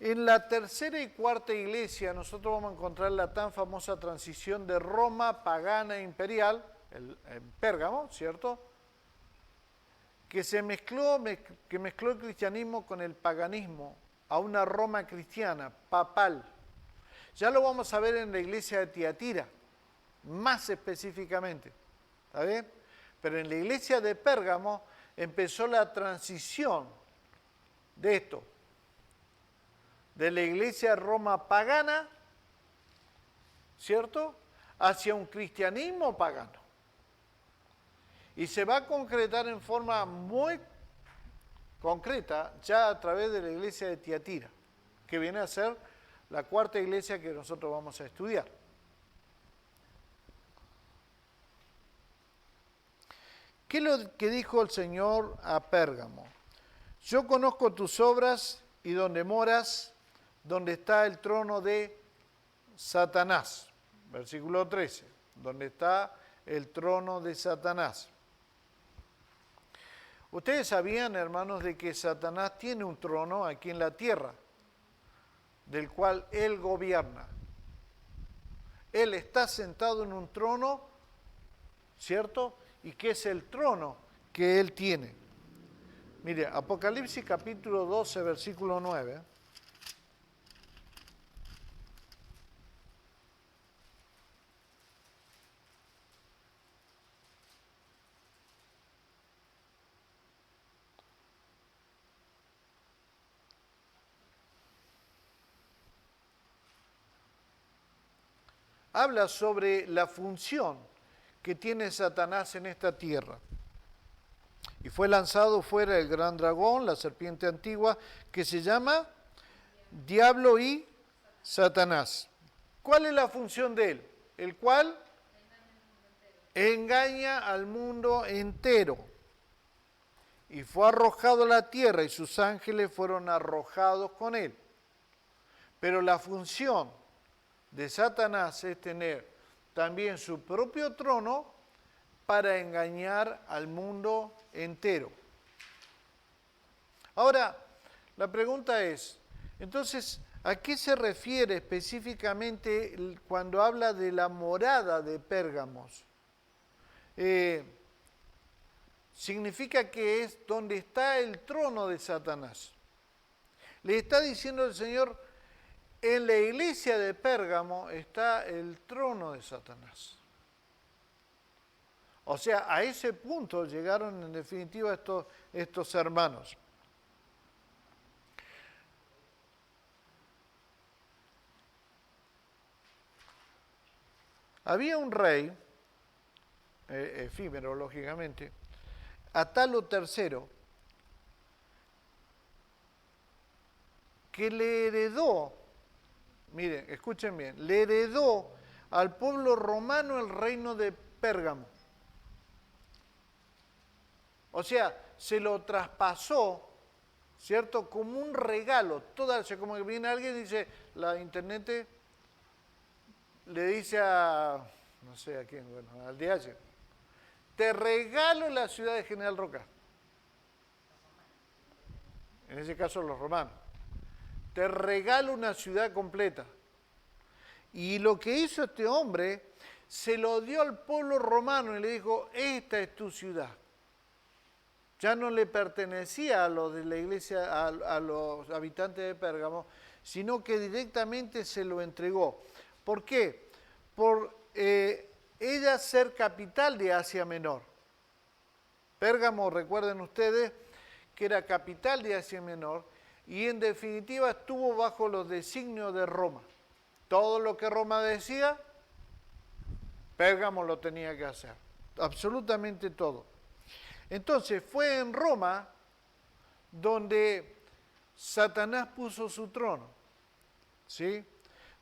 En la tercera y cuarta iglesia nosotros vamos a encontrar la tan famosa transición de Roma pagana e imperial, en Pérgamo, ¿cierto? Que mezcló el cristianismo con el paganismo a una Roma cristiana, papal. Ya lo vamos a ver en la iglesia de Tiatira, más específicamente, ¿está bien? Pero en la iglesia de Pérgamo empezó la transición de esto, de la iglesia de Roma pagana, ¿cierto?, hacia un cristianismo pagano. Y se va a concretar en forma muy concreta ya a través de la iglesia de Tiatira, que viene a ser la cuarta iglesia que nosotros vamos a estudiar. ¿Qué es lo que dijo el Señor a Pérgamo? Yo conozco tus obras y donde moras, donde está el trono de Satanás. Versículo 13, donde está el trono de Satanás. Ustedes sabían, hermanos, de que Satanás tiene un trono aquí en la tierra, del cual él gobierna. Él está sentado en un trono, ¿cierto? ¿Y qué es el trono que él tiene? Mire, Apocalipsis capítulo 12, versículo 9. Habla sobre la función que tiene Satanás en esta tierra. Y fue lanzado fuera el gran dragón, la serpiente antigua, que se llama Diablo y Satanás. ¿Cuál es la función de él? El cual engaña al mundo entero. Y fue arrojado a la tierra y sus ángeles fueron arrojados con él. Pero la función de Satanás es tener también su propio trono para engañar al mundo entero. Ahora, la pregunta es, entonces, ¿a qué se refiere específicamente cuando habla de la morada de Pérgamos? Significa que es donde está el trono de Satanás. Le está diciendo el Señor, en la iglesia de Pérgamo está el trono de Satanás. O sea, a ese punto llegaron en definitiva estos hermanos. Había un rey, efímero lógicamente, Atalo III, que le heredó, miren, escuchen bien, le heredó al pueblo romano el reino de Pérgamo. O sea, se lo traspasó, ¿cierto? Como un regalo. Como que viene alguien y dice, la intendente le dice a, no sé a quién, bueno, al DH, te regalo la ciudad de General Roca. En ese caso los romanos. Te regalo una ciudad completa. Y lo que hizo este hombre, se lo dio al pueblo romano y le dijo, esta es tu ciudad. Ya no le pertenecía a los de la iglesia, a los habitantes de Pérgamo, sino que directamente se lo entregó. ¿Por qué? Por ella ser capital de Asia Menor. Pérgamo, recuerden ustedes, que era capital de Asia Menor y en definitiva estuvo bajo los designios de Roma. Todo lo que Roma decía, Pérgamo lo tenía que hacer. Absolutamente todo. Entonces fue en Roma donde Satanás puso su trono, ¿sí?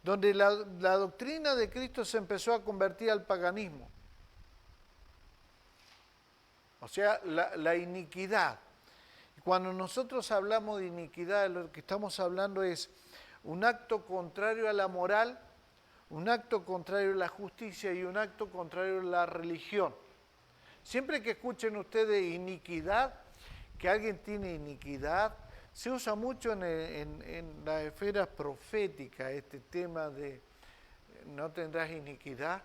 Donde la doctrina de Cristo se empezó a convertir al paganismo. O sea, la iniquidad. Cuando nosotros hablamos de iniquidad, lo que estamos hablando es un acto contrario a la moral, un acto contrario a la justicia y un acto contrario a la religión. Siempre que escuchen ustedes iniquidad, que alguien tiene iniquidad, se usa mucho en las esferas proféticas este tema de no tendrás iniquidad.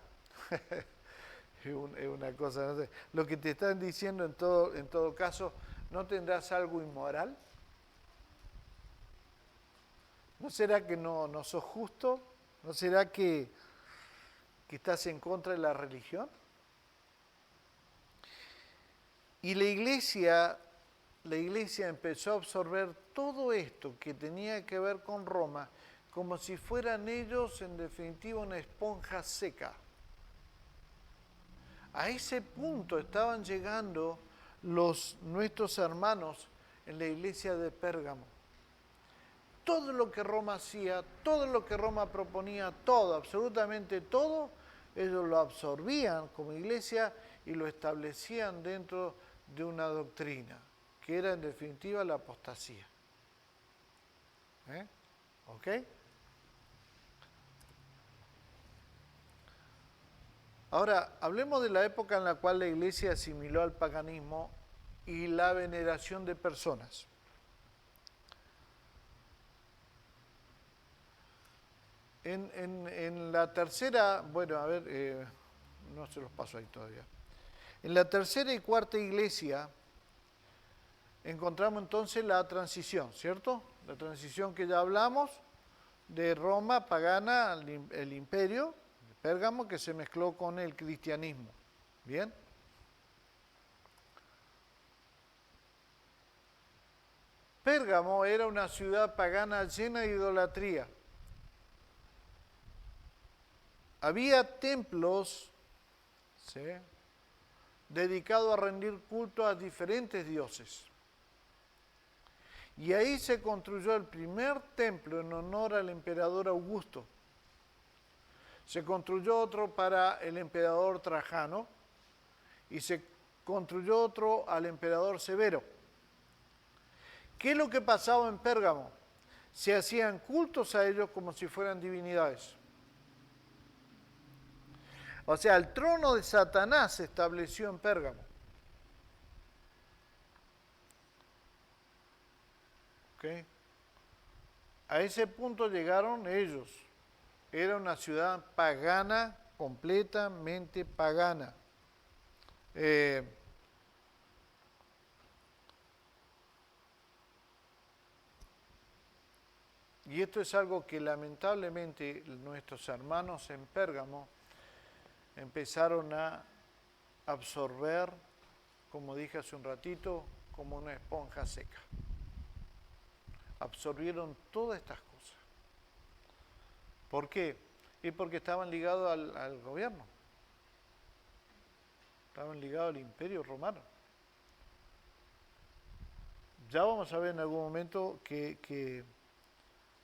Es una cosa, no sé. Lo que te están diciendo en todo caso, ¿no tendrás algo inmoral? ¿No será que no sos justo? ¿No será que estás en contra de la religión? Y la iglesia empezó a absorber todo esto que tenía que ver con Roma, como si fueran ellos, en definitiva, una esponja seca. A ese punto estaban llegando nuestros hermanos en la iglesia de Pérgamo. Todo lo que Roma hacía, todo lo que Roma proponía, todo, absolutamente todo, ellos lo absorbían como iglesia y lo establecían dentro de una doctrina, que era en definitiva la apostasía. ¿Ok? Ahora, hablemos de la época en la cual la iglesia asimiló al paganismo y la veneración de personas. En la tercera, bueno, a ver, no se los paso ahí todavía. En la tercera y cuarta iglesia encontramos entonces la transición, ¿cierto? La transición que ya hablamos de Roma pagana el imperio, Pérgamo, que se mezcló con el cristianismo. ¿Bien? Pérgamo era una ciudad pagana llena de idolatría. Había templos, ¿sí?, dedicados a rendir culto a diferentes dioses. Y ahí se construyó el primer templo en honor al emperador Augusto. Se construyó otro para el emperador Trajano y se construyó otro al emperador Severo. ¿Qué es lo que pasaba en Pérgamo? Se hacían cultos a ellos como si fueran divinidades. O sea, el trono de Satanás se estableció en Pérgamo. ¿Okay? A ese punto llegaron ellos. Era una ciudad pagana, completamente pagana. Y esto es algo que lamentablemente nuestros hermanos en Pérgamo empezaron a absorber, como dije hace un ratito, como una esponja seca. Absorbieron todas estas cosas. ¿Por qué? Y porque estaban ligados al gobierno. Estaban ligados al Imperio Romano. Ya vamos a ver en algún momento que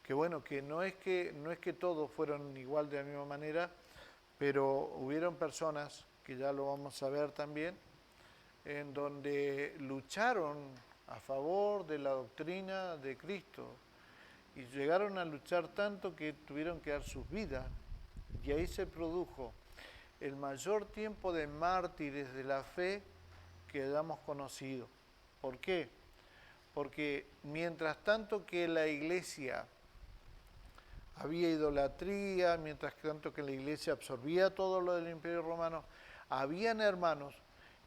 bueno, que no es que todos fueron igual de la misma manera, pero hubieron personas, que ya lo vamos a ver también, en donde lucharon a favor de la doctrina de Cristo y llegaron a luchar tanto que tuvieron que dar sus vidas, y ahí se produjo el mayor tiempo de mártires de la fe que hayamos conocido. ¿Por qué? Porque mientras tanto que la iglesia había idolatría, mientras tanto que la iglesia absorbía todo lo del Imperio Romano, habían hermanos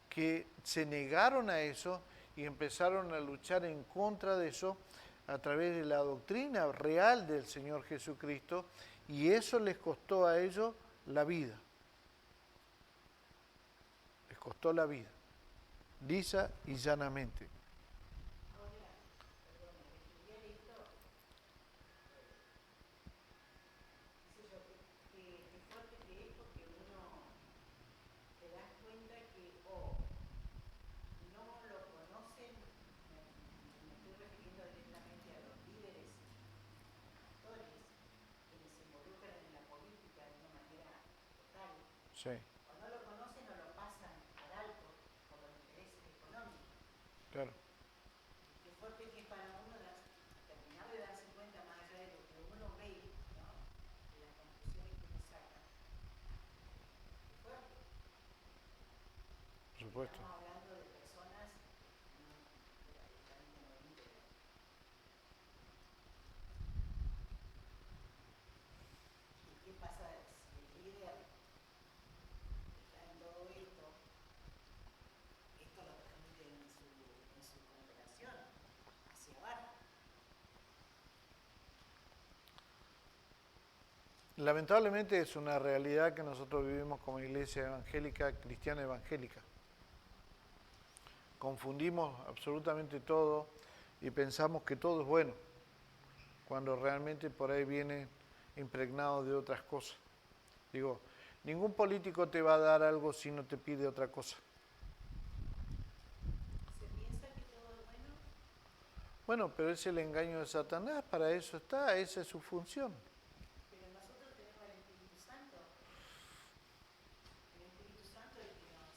que se negaron a eso y empezaron a luchar en contra de eso a través de la doctrina real del Señor Jesucristo, y eso les costó a ellos la vida. Les costó la vida, lisa y llanamente. Sí. O no lo conocen o lo pasan por alto por los intereses económicos. Claro. Qué fuerte que es para uno terminar de darse cuenta más allá de lo que uno ve, ¿no? De las conclusiones que uno saca. Qué fuerte. Por supuesto. Estamos hablando de personas directamente no íntegras. ¿Y qué pasa si el líder está en todo esto? Esto lo transmite en su congregación, hacia abajo. Lamentablemente es una realidad que nosotros vivimos como iglesia evangélica, cristiana evangélica. Confundimos absolutamente todo y pensamos que todo es bueno, cuando realmente por ahí viene impregnado de otras cosas. Digo, ningún político te va a dar algo si no te pide otra cosa. ¿Se piensa que todo es bueno? Bueno, pero es el engaño de Satanás, para eso está, esa es su función. Pero nosotros tenemos el Espíritu Santo. El Espíritu Santo es el que nos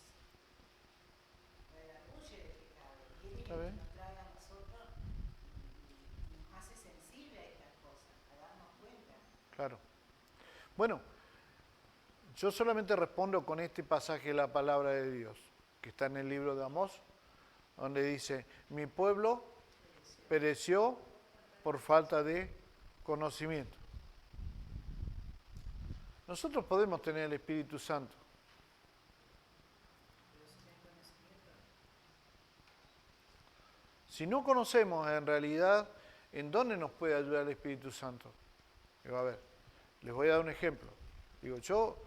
redarguye de pecado. Y es el ¿Está que bien? nos trae a nosotros y nos hace sensible a estas cosas, a darnos cuenta. Claro. Bueno, yo solamente respondo con este pasaje de la palabra de Dios, que está en el libro de Amós, donde dice, mi pueblo pereció por falta de conocimiento. Nosotros podemos tener el Espíritu Santo. Si no conocemos en realidad en dónde nos puede ayudar el Espíritu Santo. Digo, a ver, les voy a dar un ejemplo. Digo, yo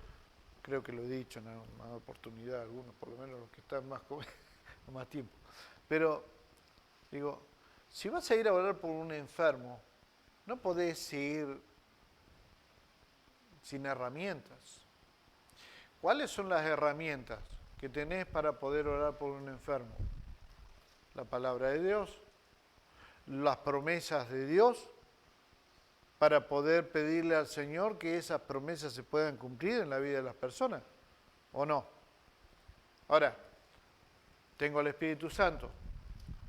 creo que lo he dicho en más oportunidad, algunos, por lo menos los que están más más tiempo. Pero, digo, si vas a ir a orar por un enfermo, no podés ir sin herramientas. ¿Cuáles son las herramientas que tenés para poder orar por un enfermo? La palabra de Dios, las promesas de Dios, para poder pedirle al Señor que esas promesas se puedan cumplir en la vida de las personas, ¿o no? Ahora, tengo el Espíritu Santo,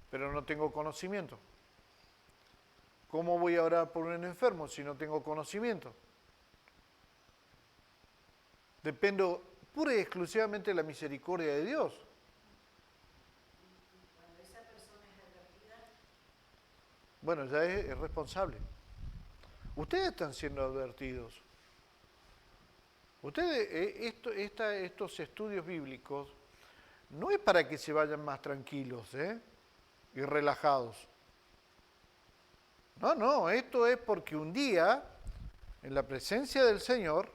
pero no tengo conocimiento. ¿Cómo voy a orar por un enfermo si no tengo conocimiento? Dependo pura y exclusivamente de la misericordia de Dios. Cuando esa persona es advertida, Bueno, ya es responsable. Ustedes están siendo advertidos. Ustedes, estos estudios bíblicos no es para que se vayan más tranquilos y relajados. No, esto es porque un día, en la presencia del Señor,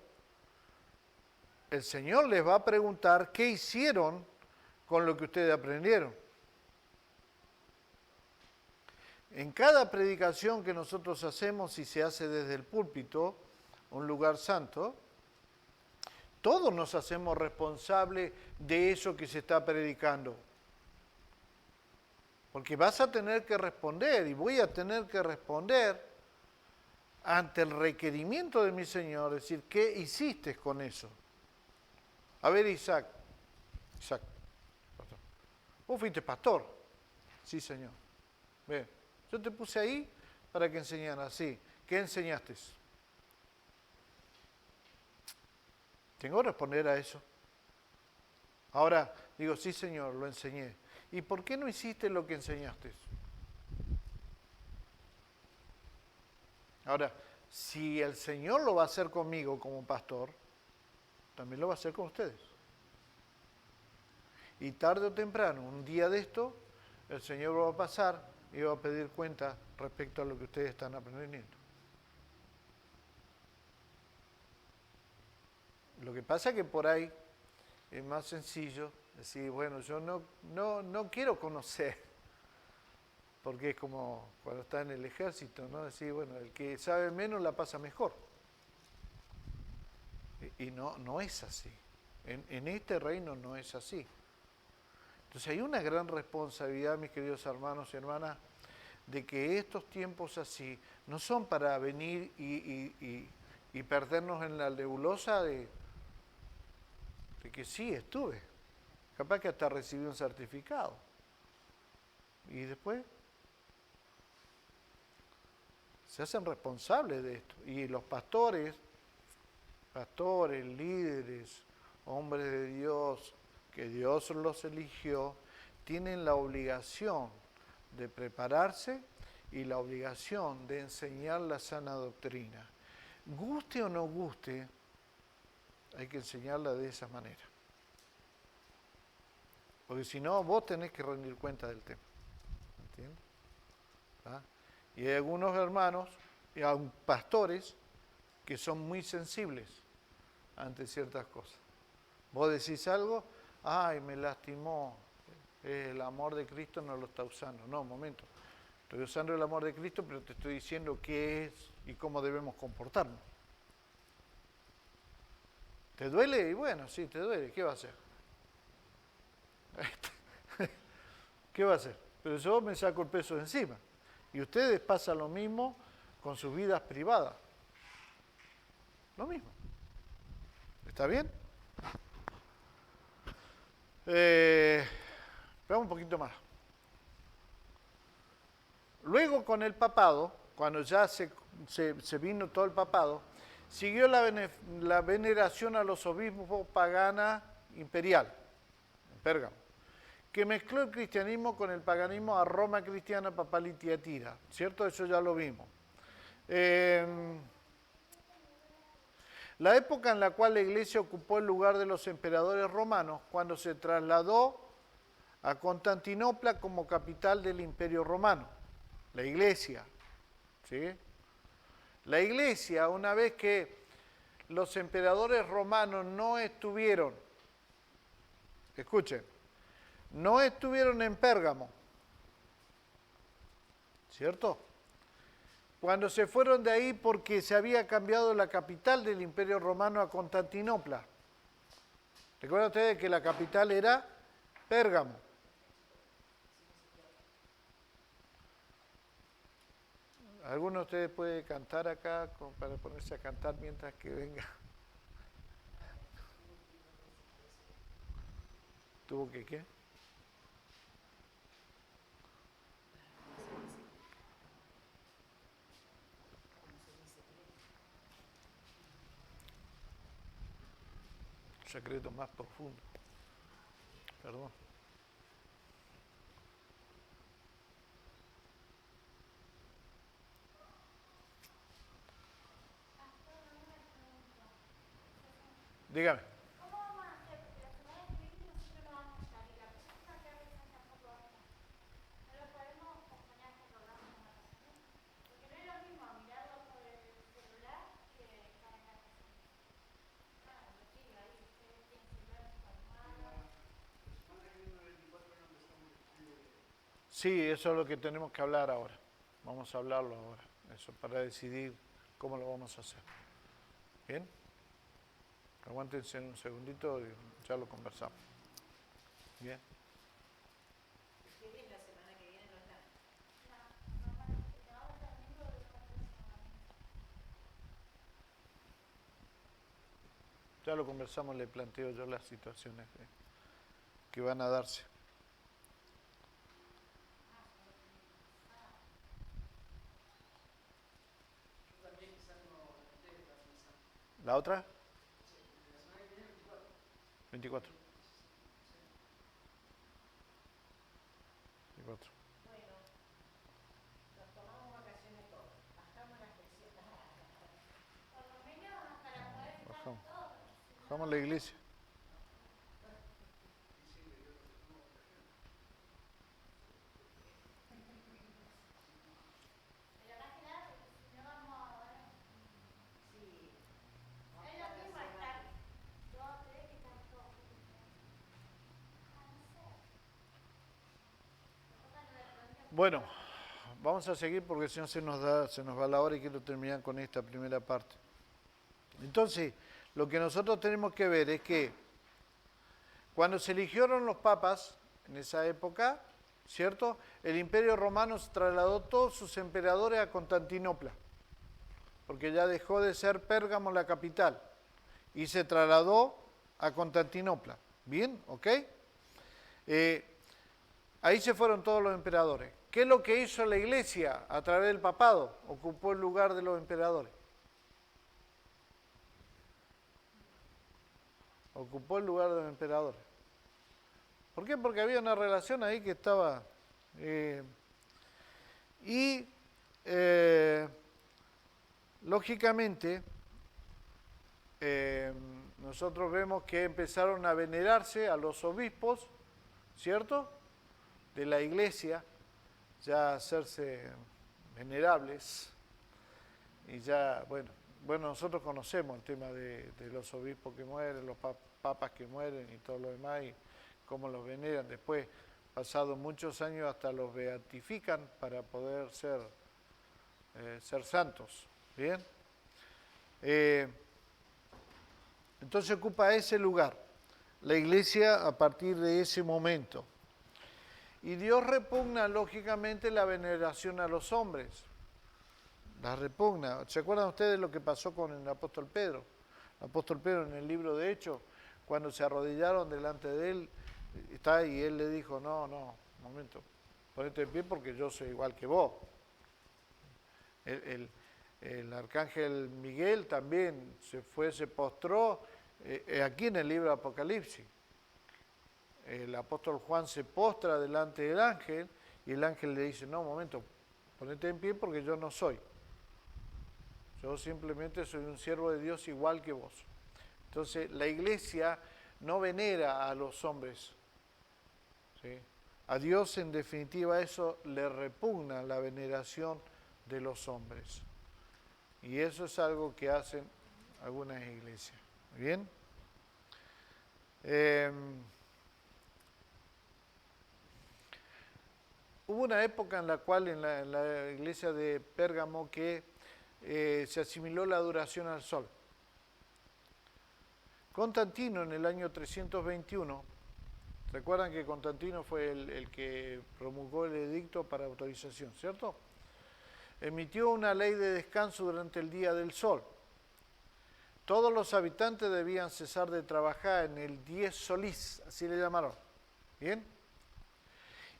el Señor les va a preguntar qué hicieron con lo que ustedes aprendieron. En cada predicación que nosotros hacemos, y se hace desde el púlpito, un lugar santo, todos nos hacemos responsables de eso que se está predicando. Porque vas a tener que responder, y voy a tener que responder ante el requerimiento de mi Señor, decir, ¿qué hiciste con eso? A ver, Isaac, pastor. Vos fuiste pastor. Sí, Señor. Bien, yo te puse ahí para que enseñaras. Sí, ¿qué enseñaste? Tengo que responder a eso. Ahora digo, sí, Señor, lo enseñé. ¿Y por qué no hiciste lo que enseñaste? Ahora, si el Señor lo va a hacer conmigo como pastor, también lo va a hacer con ustedes. Y tarde o temprano, un día de esto, el Señor lo va a pasar y va a pedir cuenta respecto a lo que ustedes están aprendiendo. Lo que pasa es que por ahí es más sencillo decir, bueno, yo no quiero conocer, porque es como cuando está en el ejército, ¿no? Decir, bueno, el que sabe menos la pasa mejor. Y no es así. En este reino no es así. Entonces hay una gran responsabilidad, mis queridos hermanos y hermanas, de que estos tiempos así no son para venir y perdernos en la nebulosa de que sí estuve. Capaz que hasta recibí un certificado. Y después se hacen responsables de esto. Y los pastores, líderes, hombres de Dios, que Dios los eligió, tienen la obligación de prepararse y la obligación de enseñar la sana doctrina. Guste o no guste, hay que enseñarla de esa manera. Porque si no, vos tenés que rendir cuenta del tema. ¿Entiendes? ¿Ah? Y hay algunos hermanos, y aún pastores, que son muy sensibles ante ciertas cosas. Vos decís algo, ay, me lastimó, el amor de Cristo no lo está usando. No, un momento, estoy usando el amor de Cristo, pero te estoy diciendo qué es y cómo debemos comportarnos. ¿Te duele? Y bueno, sí, te duele, ¿qué va a hacer? ¿Qué va a hacer? Pero yo me saco el peso de encima. Y ustedes pasan lo mismo con sus vidas privadas. Lo mismo. ¿Está bien? Veamos un poquito más. Luego con el papado, cuando ya se vino todo el papado, siguió la veneración a los obispos pagana imperial, en Pérgamo, que mezcló el cristianismo con el paganismo a Roma cristiana, papal y Tiatira. ¿Cierto? Eso ya lo vimos. La época en la cual la iglesia ocupó el lugar de los emperadores romanos, cuando se trasladó a Constantinopla como capital del Imperio Romano. La iglesia. ¿Sí? La iglesia, una vez que los emperadores romanos no estuvieron, escuchen, no estuvieron en Pérgamo, ¿cierto? Cuando se fueron de ahí porque se había cambiado la capital del Imperio Romano a Constantinopla. ¿Recuerdan ustedes que la capital era Pérgamo? ¿Alguno de ustedes puede cantar acá para ponerse a cantar mientras que venga? ¿Tuvo que qué? Secreto más profundo. Perdón. Dígame. ¿Cómo vamos a hacer? Porque la semana que viene nosotros no vamos a estar y la próxima que veces tampoco vamos a estar. No lo podemos acompañar cuando hagamos una oración. Porque no es lo mismo mirarlo por el celular que estar acá presente. Claro, lo sigo ahí, ustedes tienen celular en su La almohada. semana que viene Sí, eso es lo que tenemos que hablar ahora. Vamos a hablarlo ahora, eso, para decidir cómo lo vamos a hacer. ¿Bien? Aguántense un segundito y ya lo conversamos. Bien. Ustedes la semana que viene no están. Ya lo conversamos, le planteo yo las situaciones que van a darse. Yo también quizás no esté la semana. ¿La otra? Sí, la semana que viene 24. 24. 24. Bueno, nos tomamos vacaciones todos. Bajamos las pensiones. Por lo menos para poder estar Bajamos. todos. Bajamos la iglesia. Pero más que nada porque si no vamos a, bueno, Sí. es lo mismo estar 2, 3 que están todos juntos. Ah, no sé. Nosotros no le Bueno, vamos a seguir porque si no se nos va la hora y quiero terminar con esta primera parte. Entonces, lo que nosotros tenemos que ver es que cuando se eligieron los papas en esa época, ¿cierto? El Imperio Romano se trasladó todos sus emperadores a Constantinopla, porque ya dejó de ser Pérgamo la capital y se trasladó a Constantinopla. ¿Bien? ¿Ok? Ahí se fueron todos los emperadores. ¿Qué es lo que hizo la iglesia a través del papado? Ocupó el lugar de los emperadores. Ocupó el lugar de los emperadores. ¿Por qué? Porque había una relación ahí que estaba... lógicamente, nosotros vemos que empezaron a venerarse a los obispos, ¿cierto?, de la iglesia, ya a hacerse venerables, y ya, bueno, nosotros conocemos el tema de los obispos que mueren, los papas que mueren y todo lo demás, y cómo los veneran. Después, pasados muchos años, hasta los beatifican para poder ser santos. ¿Bien? Entonces ocupa ese lugar, la iglesia a partir de ese momento. Y Dios repugna, lógicamente, la veneración a los hombres. La repugna. ¿Se acuerdan ustedes lo que pasó con el apóstol Pedro? El apóstol Pedro en el libro de Hechos, cuando se arrodillaron delante de él, y él le dijo, no, un momento, ponete en pie porque yo soy igual que vos. El arcángel Miguel también se postró, aquí en el libro de Apocalipsis. El apóstol Juan se postra delante del ángel y el ángel le dice, no, un momento, ponete en pie porque yo no soy. Yo simplemente soy un siervo de Dios igual que vos. Entonces, la iglesia no venera a los hombres. ¿Sí? A Dios, en definitiva, eso le repugna la veneración de los hombres. Y eso es algo que hacen algunas iglesias. ¿Bien? Hubo una época en la cual en la iglesia de Pérgamo que se asimiló la adoración al sol. Constantino en el año 321, recuerdan que Constantino fue el que promulgó el edicto para autorización, ¿cierto? Emitió una ley de descanso durante el día del sol. Todos los habitantes debían cesar de trabajar en el dies solis, así le llamaron. ¿Bien?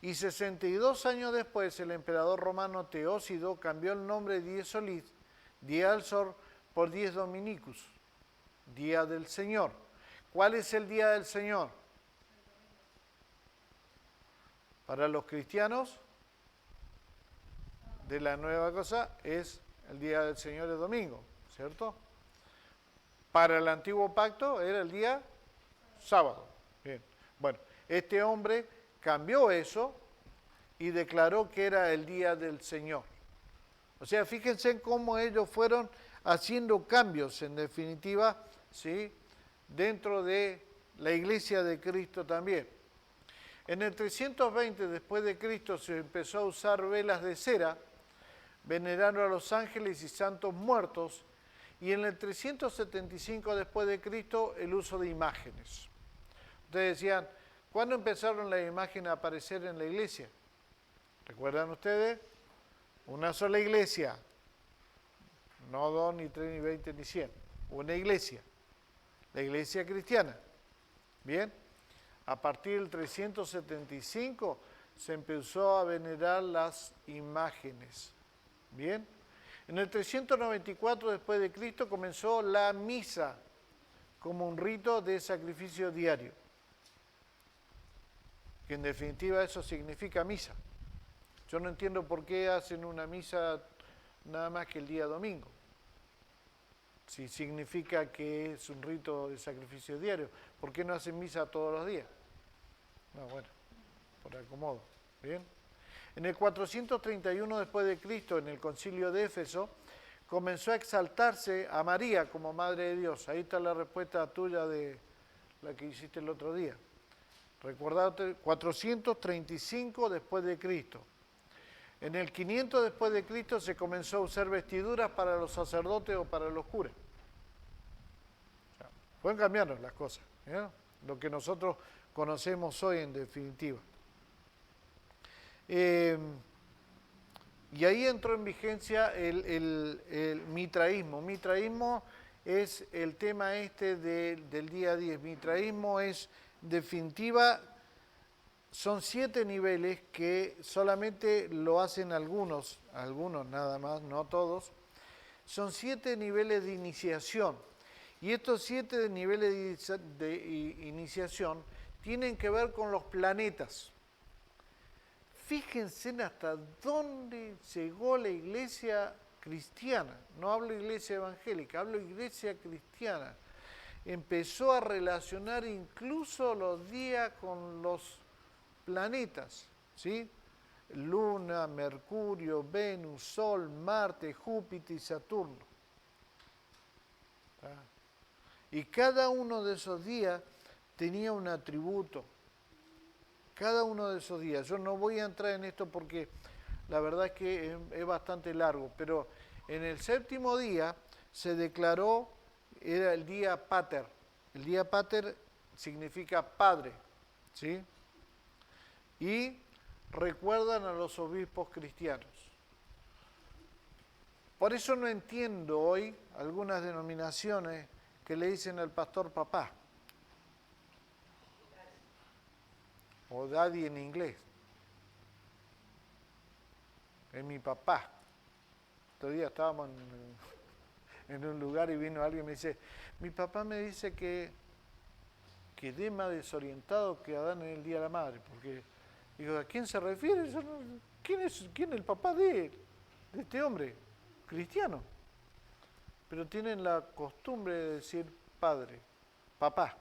Y 62 años después, el emperador romano Teósido cambió el nombre de dies solis, día del sol, por dies dominicus, día del Señor. ¿Cuál es el día del Señor? Para los cristianos de la nueva cosa es el día del Señor el domingo, ¿cierto? Para el antiguo pacto era el día sábado. Bien. Bueno, este hombre cambió eso y declaró que era el día del Señor. O sea, fíjense en cómo ellos fueron haciendo cambios, en definitiva, ¿sí?, dentro de la iglesia de Cristo también. En el 320 después de Cristo se empezó a usar velas de cera, venerando a los ángeles y santos muertos, y en el 375 después de Cristo el uso de imágenes. Ustedes decían, ¿cuándo empezaron las imágenes a aparecer en la iglesia? ¿Recuerdan ustedes? Una sola iglesia, no 2, ni 3, ni 20, ni 100. Una iglesia, la iglesia cristiana. Bien, a partir del 375 se empezó a venerar las imágenes. Bien, en el 394 después de Cristo comenzó la misa como un rito de sacrificio diario, que en definitiva eso significa misa. Yo no entiendo por qué hacen una misa nada más que el día domingo, si significa que es un rito de sacrificio diario. ¿Por qué no hacen misa todos los días? No, bueno, por acomodo. Bien. En el 431 después de Cristo, en el concilio de Éfeso, comenzó a exaltarse a María como Madre de Dios. Ahí está la respuesta tuya de la que hiciste el otro día. Recordate, 435 después de Cristo. En el 500 después de Cristo se comenzó a usar vestiduras para los sacerdotes o para los curas. O sea, pueden cambiarnos las cosas, ¿eh? Lo que nosotros conocemos hoy en definitiva. Y ahí entró en vigencia el mitraísmo. Mitraísmo es el tema del día 10. Mitraísmo es, en definitiva, son 7 niveles que solamente lo hacen algunos nada más, no todos. Son 7 niveles de iniciación. Y estos 7 niveles de iniciación tienen que ver con los planetas. Fíjense hasta dónde llegó la iglesia cristiana. No hablo iglesia evangélica, hablo iglesia cristiana. Empezó a relacionar incluso los días con los planetas, ¿sí? Luna, Mercurio, Venus, Sol, Marte, Júpiter y Saturno. Y cada uno de esos días tenía un atributo. Cada uno de esos días. Yo no voy a entrar en esto porque la verdad es que es bastante largo, pero en el 7º día se declaró, era el día Pater. El día Pater significa padre, ¿sí? Y recuerdan a los obispos cristianos. Por eso no entiendo hoy algunas denominaciones que le dicen al pastor papá, o daddy en inglés. Es mi papá. Otro día estábamos en un lugar y vino alguien y me dice, mi papá me dice que quedé más desorientado que Adán en el Día de la Madre, porque digo, ¿a quién se refiere? ¿Quién es el papá de este hombre? Cristiano. Pero tienen la costumbre de decir padre, papá.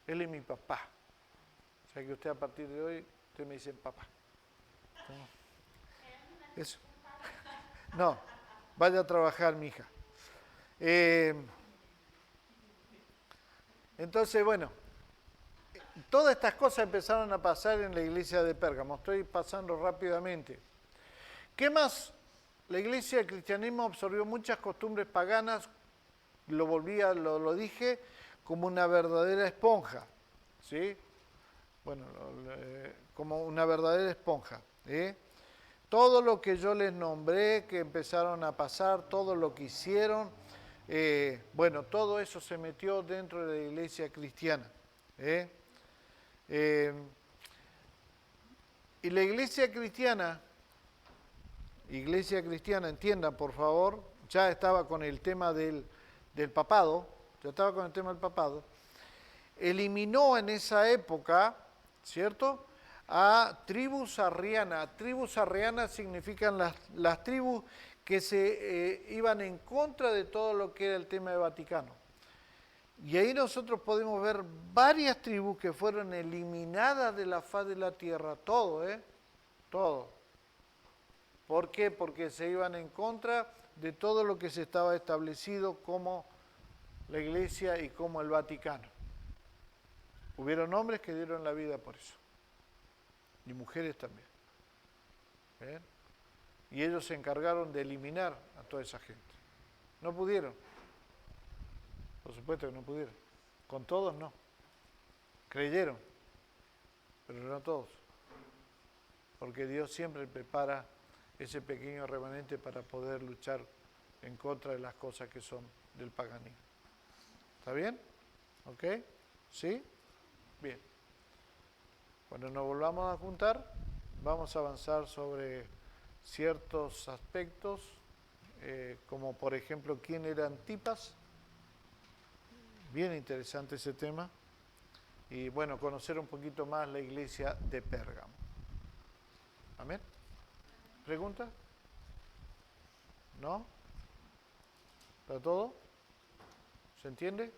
Él es mi papá. O sea que usted a partir de hoy, usted me dice papá. Eso. No, vaya a trabajar, mi hija. Entonces, bueno, todas estas cosas empezaron a pasar en la iglesia de Pérgamo. Estoy pasando rápidamente. ¿Qué más? La iglesia del cristianismo absorbió muchas costumbres paganas, lo dije, como una verdadera esponja, ¿sí? Bueno, como una verdadera esponja, ¿eh? Todo lo que yo les nombré, que empezaron a pasar, todo lo que hicieron, bueno, todo eso se metió dentro de la iglesia cristiana, ¿eh? Y la iglesia cristiana, entiendan por favor, ya estaba con el tema del papado, eliminó en esa época, ¿cierto?, a tribus arrianas. Tribus arrianas significan las tribus que se iban en contra de todo lo que era el tema del Vaticano. Y ahí nosotros podemos ver varias tribus que fueron eliminadas de la faz de la tierra, todo. ¿Por qué? Porque se iban en contra de todo lo que se estaba establecido como la Iglesia y como el Vaticano. Hubieron hombres que dieron la vida por eso. y mujeres también. ¿Ven? Y ellos se encargaron de eliminar a toda esa gente. No pudieron. Por supuesto que no pudieron. Con todos no. Creyeron, pero no todos. Porque Dios siempre prepara ese pequeño remanente para poder luchar en contra de las cosas que son del paganismo. ¿Está bien? ¿Ok? ¿Sí? Bien. Cuando nos volvamos a juntar, vamos a avanzar sobre ciertos aspectos, como por ejemplo, ¿quién era Antipas? Bien interesante ese tema. Y bueno, conocer un poquito más la iglesia de Pérgamo. ¿Amén? ¿Pregunta? ¿No? ¿Está todo? ¿Se entiende?